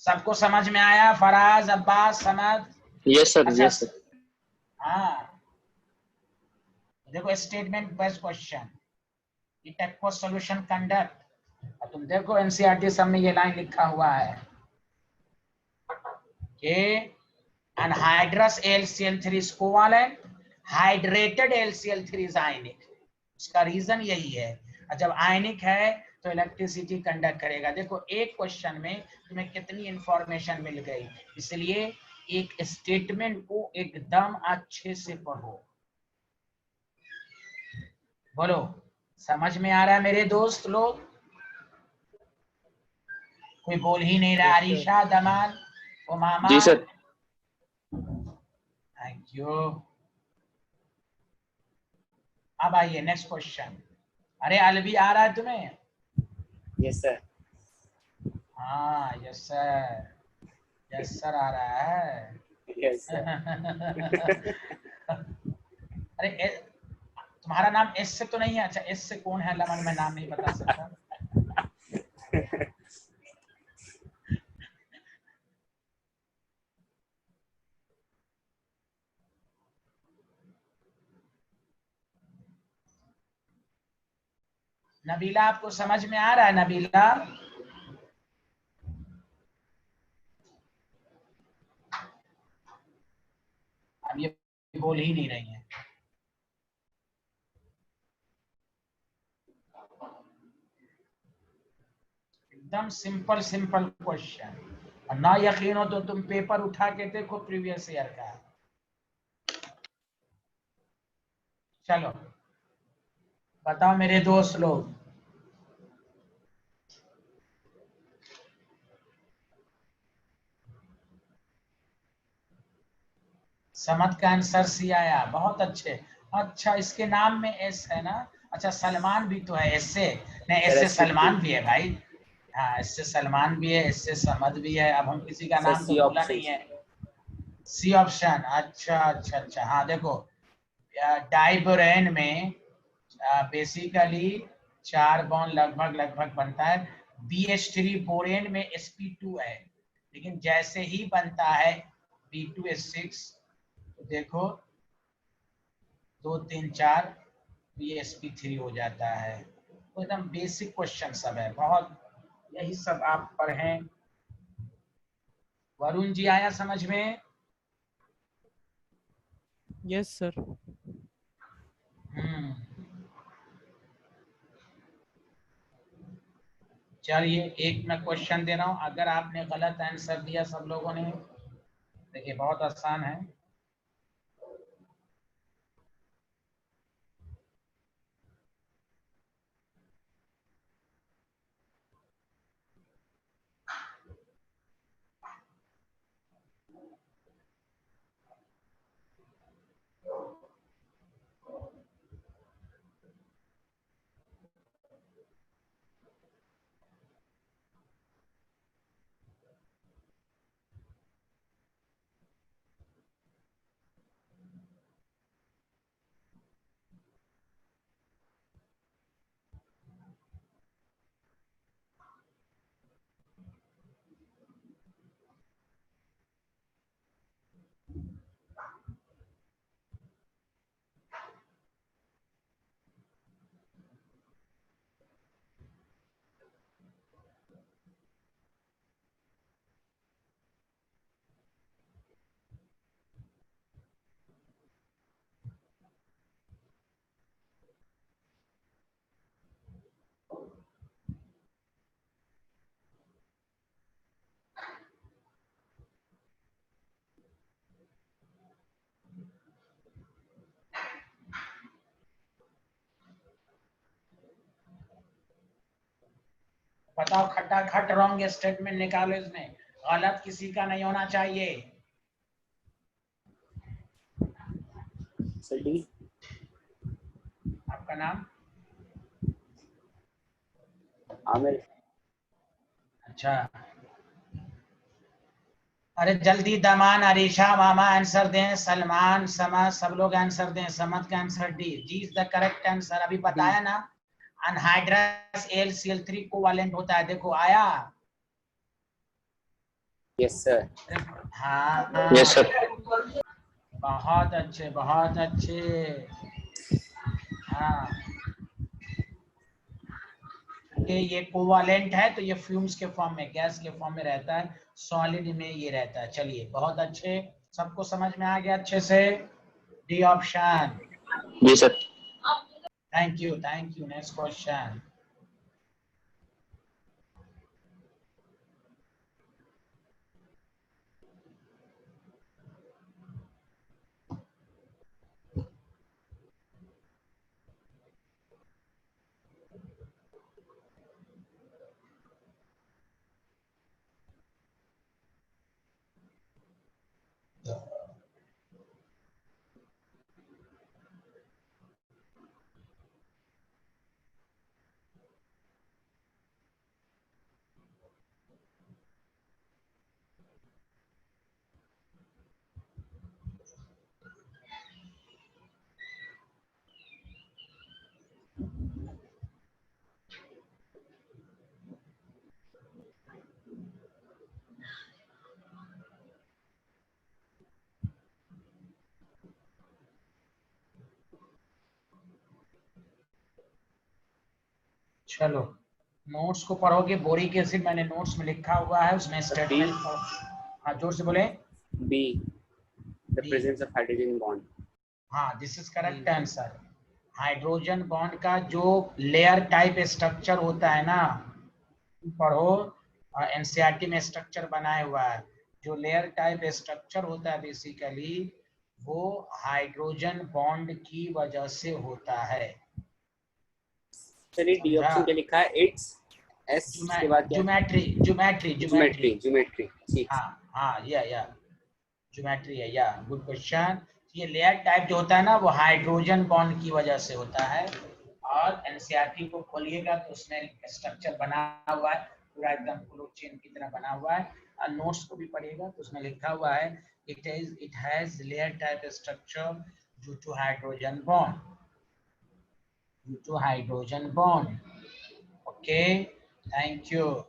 सबको समझ में आया? फराज, अब्बास, समझ? Yes sir. अच्छा, यस सर। हाँ देखो statement based question, it aqua solution conduct. तुम देखो एनसीईआरटी सब में ये लाइन लिखा हुआ है कि anhydrous AlCl3 is covalent, hydrated AlCl3 is ionic। उसका रीजन यही है, जब आयनिक है तो इलेक्ट्रिसिटी कंडक्ट करेगा। देखो एक क्वेश्चन में तुम्हें कितनी इंफॉर्मेशन मिल गई, इसलिए एक स्टेटमेंट को एकदम अच्छे से पढ़ो। बोलो समझ में आ रहा है मेरे दोस्त लोग? कोई बोल ही नहीं रहा। अरीशा, दमान, ओ मामा। जी सर। Thank you. अब आइए नेक्स्ट क्वेश्चन। अरे अलवी आ रहा है तुम्हें? Yes sir. हाँ यस सर आ रहा है। Yes sir. अरे तुम्हारा नाम एस से तो नहीं है? अच्छा एस से कौन है लमन, मैं नाम नहीं बता सकता। नबीला, आपको समझ में आ रहा है नबीला? अब ये बोल ही नहीं रही है। एकदम सिंपल क्वेश्चन, और ना यकीन हो तो तुम पेपर उठा के देखो प्रीवियस ईयर का। चलो बताओ मेरे दोस्त लोग, समझ का आंसर सी आया, बहुत अच्छे। अच्छा इसके नाम में एस है ना? अच्छा सलमान भी तो है एस से, नहीं एस से सलमान भी है भाई। हाँ एस से सलमान भी है, एस से समद भी है। अब हम किसी का नाम तो बोला नहीं है। सी ऑप्शन, अच्छा। हाँ देखो डाइबोरेन में बेसिकली 4 बॉन्ड लगभग बनता है। BH3 बोरेन में sp2 है, लेकिन जैसे ही बनता है B2H6 तो देखो 2 3 4 sp3 हो जाता है। तो एकदम बेसिक क्वेश्चन सब है, बहुत यही सब आप पढ़ें। वरुण जी आया समझ में? Yes sir. हम्म, चलिए एक मैं क्वेश्चन दे रहा हूं, अगर आपने गलत आंसर दिया सब लोगों ने, देखिए बहुत आसान है। बताओ खटाखट रॉन्ग स्टेटमेंट निकालो, इसमें गलत किसी का नहीं होना चाहिए। Sir D. आपका नाम? आमिर। अच्छा, अरे जल्दी दमान, अरीशा, मामा आंसर दें, सलमान, समा, सब लोग आंसर दें। समद का answer D, G is the correct answer. अभी बताया ना, अनहाइड्रस AlCl3 कोवैलेंट होता है, देखो आया। Yes sir. हाँ यस सर। बहुत अच्छे, बहुत अच्छे। हाँ, क्योंकि ये कोवैलेंट है तो ये फ्यूम्स के फॉर्म में, गैस के फॉर्म में रहता है, सॉलिड में ये रहता है। चलिए बहुत अच्छे, सबको समझ में आ गया अच्छे से। D option. जी sir. Thank you, thank you. Next question. चलो नोट्स को पढ़ोगे, बोरिक एसिड मैंने नोट्स में लिखा हुआ है, उसमें स्टेटमेंट। हाँ जोर से बोले। B, the B. Presence of hydrogen bond. हाँ this is correct answer. Hydrogen bond का जो लेयर टाइप स्ट्रक्चर होता है ना, पढ़ो, एनसीईआरटी में स्ट्रक्चर बनाया हुआ है। जो लेयर टाइप स्ट्रक्चर होता है बेसिकली वो हाइड्रोजन बॉन्ड की वजह से होता है। सर ये डी समझा? ऑप्शन क्या लिखा है? इट्स एस के बाद क्या? Geometry, geometry, geometry. Geometry, geometry ठीक। हाँ हाँ, या ज्योमेट्री है, या गुड क्वेश्चन। ये लेयर टाइप जो होता है ना वो हाइड्रोजन बॉन्ड की वजह से होता है। और एनसीईआरटी को खोलिएगा तो उसमें स्ट्रक्चर बना हुआ है, पूरा एकदम क्लोज चेन की तरह बना हुआ है। और नोट्स को भी पढ़िएगा तो उसमें लिखा हुआ है it has layer type structure due to hydrogen bond, due to hydrogen bond. Okay, thank you.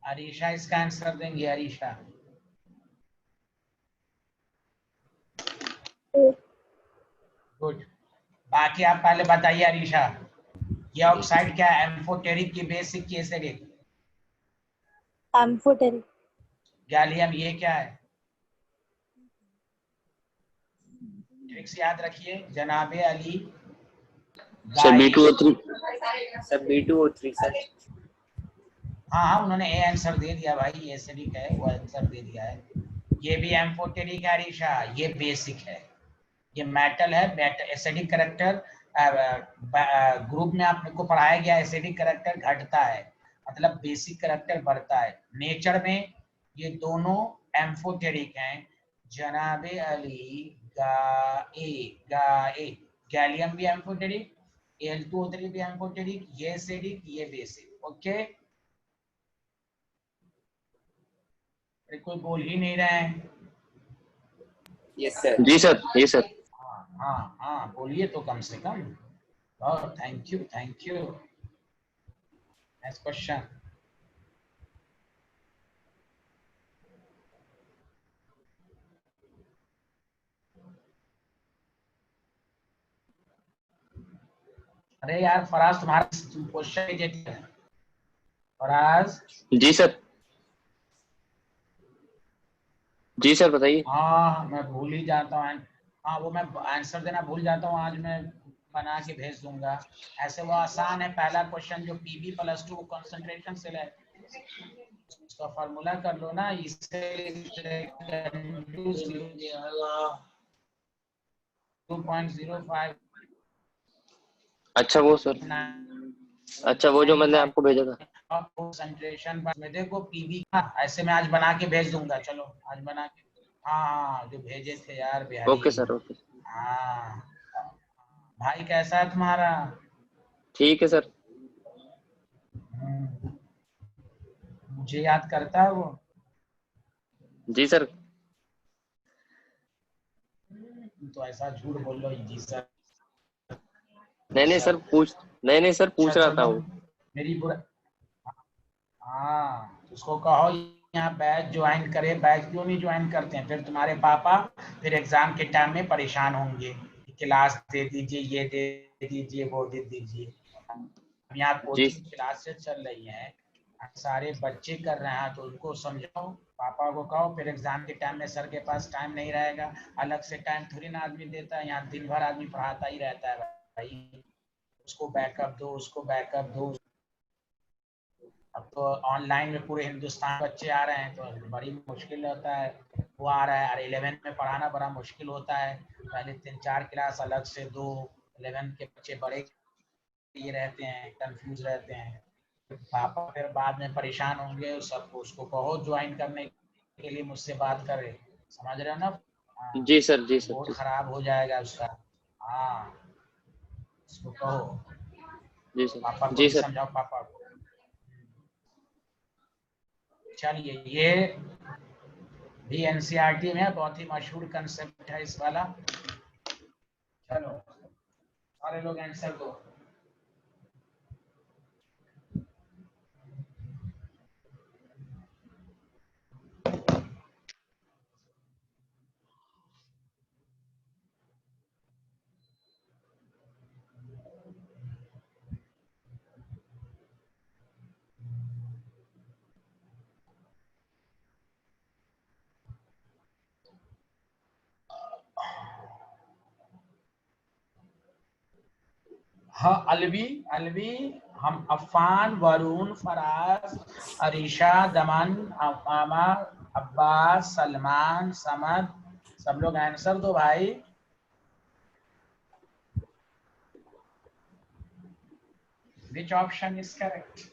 Arisha इसका आंसर देंगे, अरीशा। गुड। बाकी आप पहले बताइए अरीशा, ये ऑक्साइड क्या है? एम्फोटेरिक की बेसिक की एसिडिक? एम्फोटेरिक। गैलियम ये क्या है? ट्रिक्स याद रखिए जनाबे Ali. Sir B2O3। Sir B2O3 sir. हाँ हाँ, उन्होंने ए आंसर दे दिया भाई, एसिडिक है वो आंसर दे दिया है। ये भी एम्फोटेरिक है अरीशा, ये बेसिक है। ये मेटल है, मेटल एसिडिक करेक्टर ग्रुप में आपको पढ़ाया गया, एसिडिक करेक्टर घटता है, मतलब बेसिक करेक्टर बढ़ता है। नेचर में ये दोनों एम्फोटेरिक हैं, जनाबे अली गाए। गैलियम भी एम्फोटेरिक, Al2O3 भी एम्फोटेरिक, ये एसिडिक ये बेसिक। ओके, कोई बोल ही नहीं रहे हैं। Yes sir. जी सर, ये सर। हाँ हाँ हाँ, बोलिए तो कम से कम। Thank you thank you. Next question. अरे यार फराज, तुम्हारा क्वेश्चन है फराज। जी सर। जी सर बताइए। हाँ मैं भूल ही जाता हूँ। हाँ वो मैं आंसर देना भूल जाता हूँ, आज मैं बना के भेज दूंगा। ऐसे वो आसान है, पहला क्वेश्चन जो Pb+2 कंसंट्रेशन से है, उसका फार्मूला कर लो ना, इससे 2.05। अच्छा वो सर, अच्छा वो जो मैंने आपको भेजा था। कंसंट्रेशन में देखो पीबी का, ऐसे मैं आज बना के भेज दूंगा। चलो आज बना के। हाँ हाँ, जो भेजे थे यार बिहारी। Okay sir, okay. हाँ भाई, कैसा है तुम्हारा? ठीक है सर। मुझे याद करता है वो? जी सर। तो ऐसा झूठ बोल लो जी सर। नहीं सर, नहीं सर, अच्छा पूछ रहा था चलो, वो। मेरी बुरा। हाँ उसको कहो यहाँ बैच ज्वाइन करे। बैच क्यों नहीं ज्वाइन करते हैं? फिर तुम्हारे पापा फिर एग्जाम के टाइम में परेशान होंगे, क्लास दे दीजिए, ये दे दीजिए, वो दे दीजिए। यहाँ जी कोचिंग क्लासेस चल रही हैं, सारे बच्चे कर रहे हैं, तो उनको समझाओ, पापा को कहो। फिर एग्जाम के टाइम में सर के पास टाइम नहीं रहेगा, अलग से टाइम थोड़ी ना आदमी देता है। यहाँ दिन भर आदमी पढ़ाता ही रहता है भाई, उसको बैकअप दो, उसको बैकअप दो। अब तो ऑनलाइन में पूरे हिंदुस्तान बच्चे आ रहे हैं, तो बड़ी मुश्किल होता है। वो आ रहा है, और 11th में पढ़ाना बड़ा मुश्किल होता है। पहले 3-4 क्लास अलग से दो, 11th के बच्चे बड़े ये रहते हैं, कंफ्यूज रहते हैं। पापा फिर बाद में परेशान होंगे, सबको उसको कहो ज्वाइन करने के लिए मुझसे बात करे। समझ रहे हो ना? हाँ, जी सर, जी सर, बोर्ड जी सर। खराब हो जाएगा उसका। हाँ उसको कहो, जी सर, पापा को जी भी सर। समझाओ, पापा को। चलिए, ये भी एनसीईआरटी में बहुत ही मशहूर कंसेप्ट है इस वाला। चलो सारे लोग आंसर दो। हाँ अलवी, अलवी, हम अफान, वरुण, फराज, अरीशा, दमन, अमामा, अब्बास, सलमान, समद, सब लोग आंसर दो भाई। Which option is correct?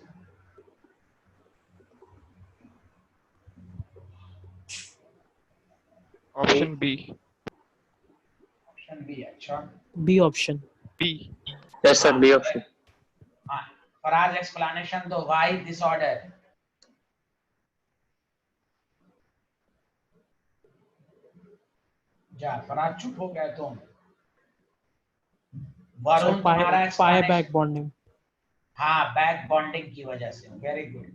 Option B. Option B। अच्छा, B option. B. Yes sir, B option. हाँ फराज एक्सप्लेनेशन दो, why this order? जा फराज, चुप हो गए तुम। Sir, वरुण तुम्हारा pi एक्सप्लेनेशन। back bonding. हाँ बैक बॉन्डिंग की वजह से, वेरी गुड।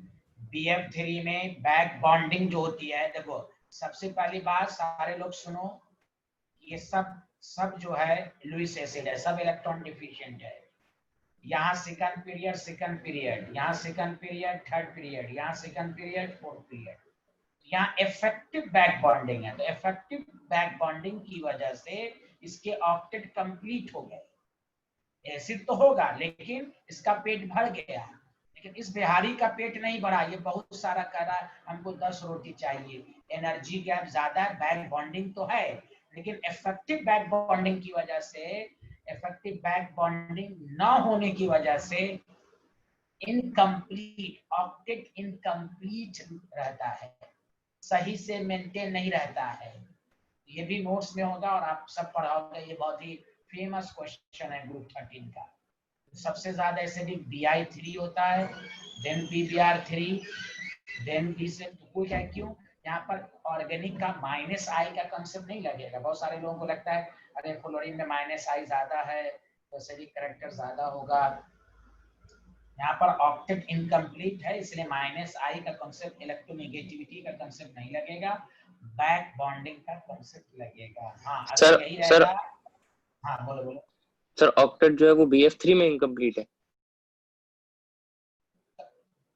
BF3 में बैक बॉन्डिंग जो होती है, देखो सबसे पहली बात सारे लोग सुनो, ये सब जो है लुईस एसिड है, सब इलेक्ट्रॉन डिफिशिएंट है। यहाँ सेकंड पीरियड, यहाँ सेकंड पीरियड, थर्ड पीरियड, यहाँ सेकंड पीरियड, फोर्थ पीरियड, यहाँ इफेक्टिव बैक बॉन्डिंग है। तो इफेक्टिव बैक बॉन्डिंग की वजह से इसके ऑक्टेट कंप्लीट हो गए। एसिड तो होगा लेकिन इसका पेट भर गया, लेकिन इस बिहारी का पेट नहीं भरा, ये बहुत सारा कह रहा है हमको 10 रोटी चाहिए, एनर्जी गैप ज्यादा है, बैक बॉन्डिंग तो है लेकिन इफेक्टिव बैक बॉन्डिंग की वजह से, इफेक्टिव बैक बॉन्डिंग न होने की वजह से इनकम्प्लीट ऑक्टेट इनकम्प्लीट रहता है, सही से मेंटेन नहीं रहता है। ये भी नोट्स में होगा और आप सब पढ़ाओगे, ये बहुत ही फेमस क्वेश्चन है ग्रुप 13 का। सबसे ज्यादा एसिडिक Bi3 होता है, देन PbR3, देन B से कुछ है। क्यों यहाँ पर ऑर्गेनिक का -I का कंसेप्ट नहीं लगेगा। बहुत सारे लोगों को लगता है अरे फ्लोरीन में -I ज्यादा है तो एसिडिक कैरेक्टर ज्यादा होगा। यहाँ पर ऑक्टेट इनकम्प्लीट है इसलिए -I का कंसेप्ट, इलेक्ट्रोनेगेटिविटी का कंसेप्ट नहीं लगेगा, बैक बॉन्डिंग का कंसेप्ट लगेगा। हाँ अगर यही रहेगा। हाँ बोलो बोलो सर, ऑक्टेट जो है वो BF3 में इनकम्प्लीट है।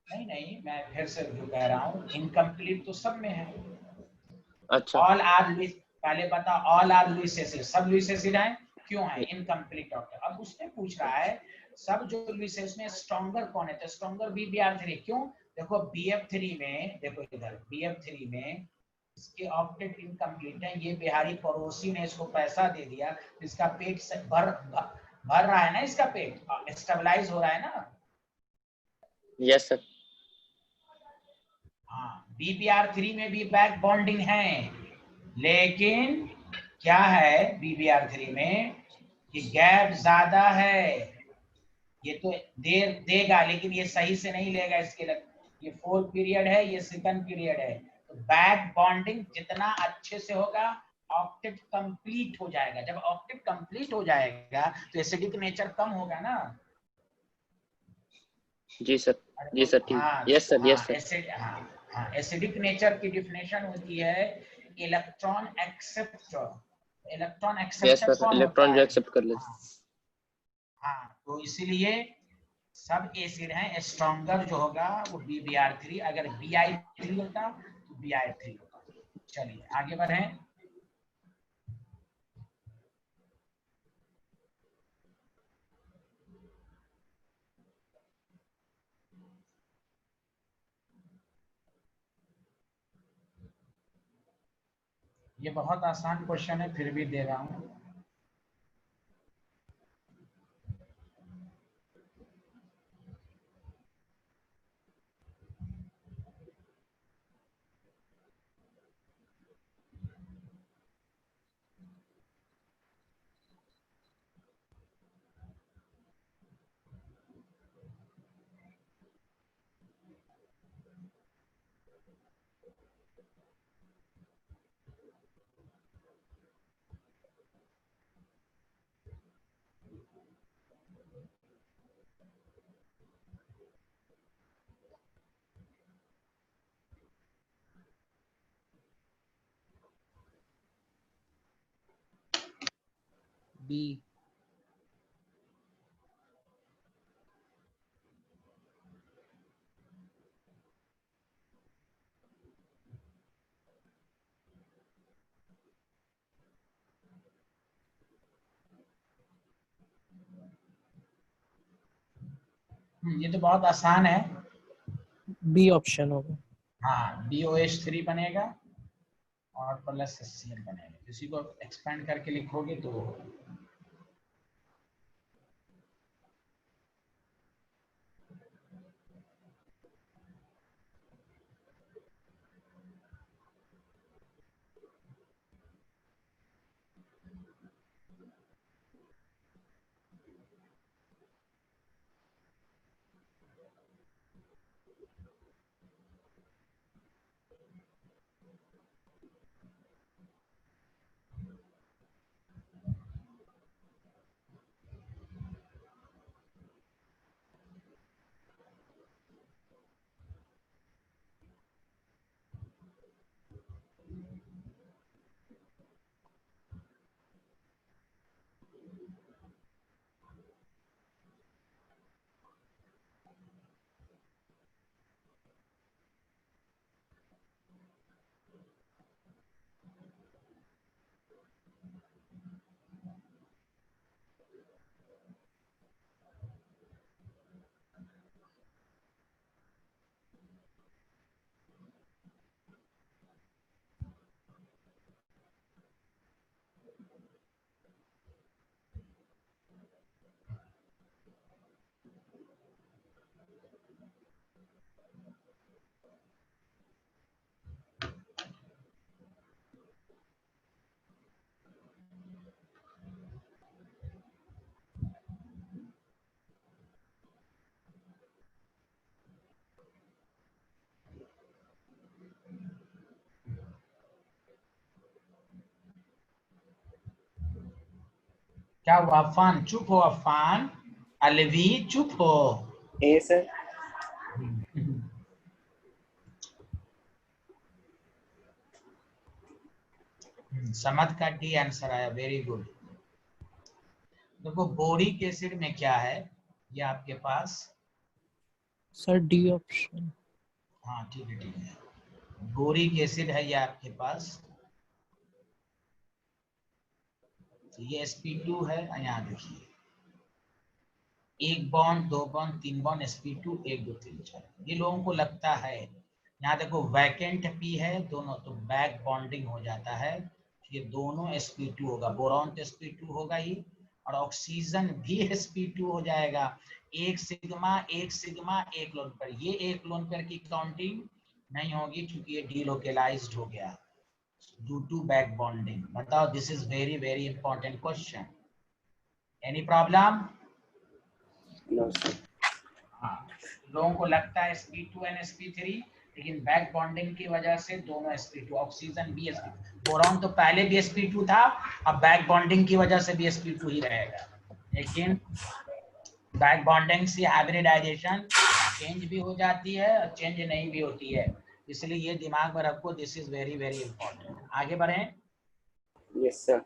नहीं, मैं फिर से जो कह रहा हूँ, इनकम्प्लीट तो सब में है। अच्छा, ऑल आर लुईस, पहले बता, ऑल आर लुईस एसिड, सब लुईस एसिड है, क्यों है इनकम्प्लीट ऑक्टेट। अब उसने पूछ रहा है सब जो लुईस एसिड में स्ट्रॉन्गर कौन है, तो स्ट्रॉन्गर BbR3। क्यों, देखो BF3 में, देखो इधर BF3 में इसके ऑक्टेट इनकम्प्लीट है, ये बिहारी पड़ोसी ने इसको पैसा दे दिया, इसका पेट से भर रहा है ना, इसका पेट स्टेबलाइज हो रहा है ना। Yes sir. हाँ, BbR3 में भी बैक बॉन्डिंग है, लेकिन क्या है BbR3 में कि गैप ज्यादा है। ये तो देगा लेकिन ये सही से नहीं लेगा, इसके लग, ये फोर्थ पीरियड है, ये सेकंड पीरियड है। तो बैक बॉन्डिंग जितना अच्छे से होगा ऑक्टेट कंप्लीट हो जाएगा। जब ऑक्टेट कंप्लीट हो जाएगा तो एसिडिक नेचर कम होगा ना। जी सर, जी सर, ठीक। हाँ, yes sir, yes sir. Acid, हाँ एसिडिक नेचर की डिफिनेशन होती है electron acceptor. Electron yes acceptor sir, कौन होता इलेक्ट्रॉन जो है? एक्सेप्ट कर लेते। हाँ, तो इसीलिए सब एसिड हैं, स्ट्रॉन्गर जो होगा वो BbR3, अगर Bi3 होता तो Bi3 होता। चलिए आगे बढ़ें। ये बहुत आसान क्वेश्चन है फिर भी दे रहा हूँ। B. ये तो बहुत आसान है। बी ऑप्शन होगा। हाँ, BOH3 बनेगा और प्लस HCl बनेगा। इसी को एक्सपेंड करके लिखोगे तो क्या हुआ अफान? चुप हो अफान। अलवी चुप हो। A sir. समझ का डी आंसर आया, वेरी गुड। देखो बोरिक एसिड में क्या है, ये आपके पास, सर डी ऑप्शन। हाँ ठीक है ठीक है, बोरिक एसिड है ये आपके पास, तो ये sp2 है। यहाँ देखिए, एक बॉन्ड, दो बॉन्ड, तीन बॉन्ड, sp2, 1 2 3 4। ये लोगों को लगता है, यहाँ देखो वैकेंट p है दोनों, तो बैक बॉन्डिंग हो जाता है, ये दोनों sp2 होगा, बोरॉन तो sp2 होगा ही, और ऑक्सीजन भी sp2 हो जाएगा। एक सिग्मा एक लोन पेयर, ये एक लोन पेयर की काउंटिंग नहीं होगी क्योंकि ये डीलोकेलाइज्ड हो गया ड्यू टू बैक बॉन्डिंग। बताओ, this is very very important question. Any problem? No sir. हाँ, लोगों को लगता है sp2 एंड sp3, लेकिन बैक बॉन्डिंग की वजह से दोनों sp2, ऑक्सीजन भी sp2, बोरॉन तो पहले भी sp2 था, अब बैक बॉन्डिंग की वजह से भी sp2 ही रहेगा, लेकिन बैक बॉन्डिंग से हाइब्रिडाइजेशन चेंज भी हो जाती है और चेंज नहीं भी होती है, इसलिए ये दिमाग में रखो, this is very very important. आगे बढ़ें। Yes sir.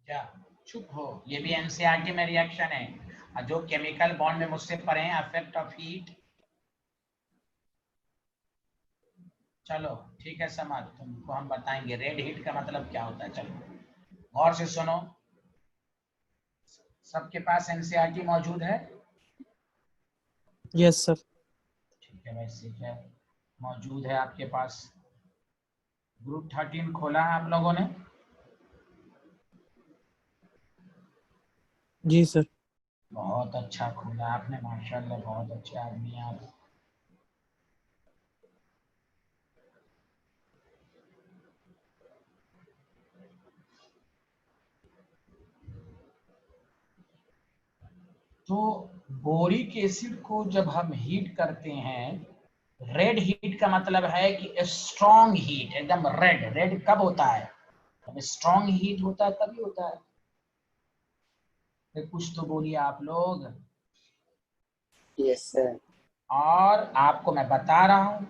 क्या चुप हो? ये भी एनसीईआरटी में रिएक्शन है, और जो केमिकल बॉन्ड में मुझसे पढ़े हैं, इफेक्ट ऑफ हीट। चलो ठीक है समझ, तुमको हम बताएंगे रेड हीट का मतलब क्या होता है। चलो गौर से सुनो, सबके पास एनसीईआरटी मौजूद है? Yes sir. ठीक है भाई, ठीक है, मौजूद है आपके पास। ग्रुप 13 खोला है आप लोगों ने? जी सर। बहुत अच्छा खोला आपने, माशाल्लाह, बहुत अच्छे आदमी हैं आप। तो बोरिक एसिड को जब हम हीट करते हैं, रेड हीट का मतलब है कि स्ट्रॉन्ग हीट, एकदम रेड। रेड कब होता है? जब स्ट्रॉन्ग हीट होता है तभी होता है। फिर कुछ तो बोलिए आप लोग। Yes sir. और आपको मैं बता रहा हूं,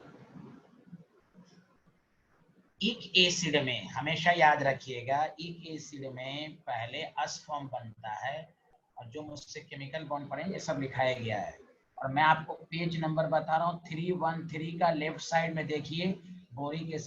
इक एसिड में हमेशा याद रखिएगा, इक एसिड में पहले अस फॉर्म बनता है, और जो मुझसे केमिकल बॉन्ड पढ़ेंगे ये सब लिखाया गया है। और मैं आपको पेज नंबर बता रहा हूँ 313 का, लेफ्ट साइड में देखिए, बोरिक एसिड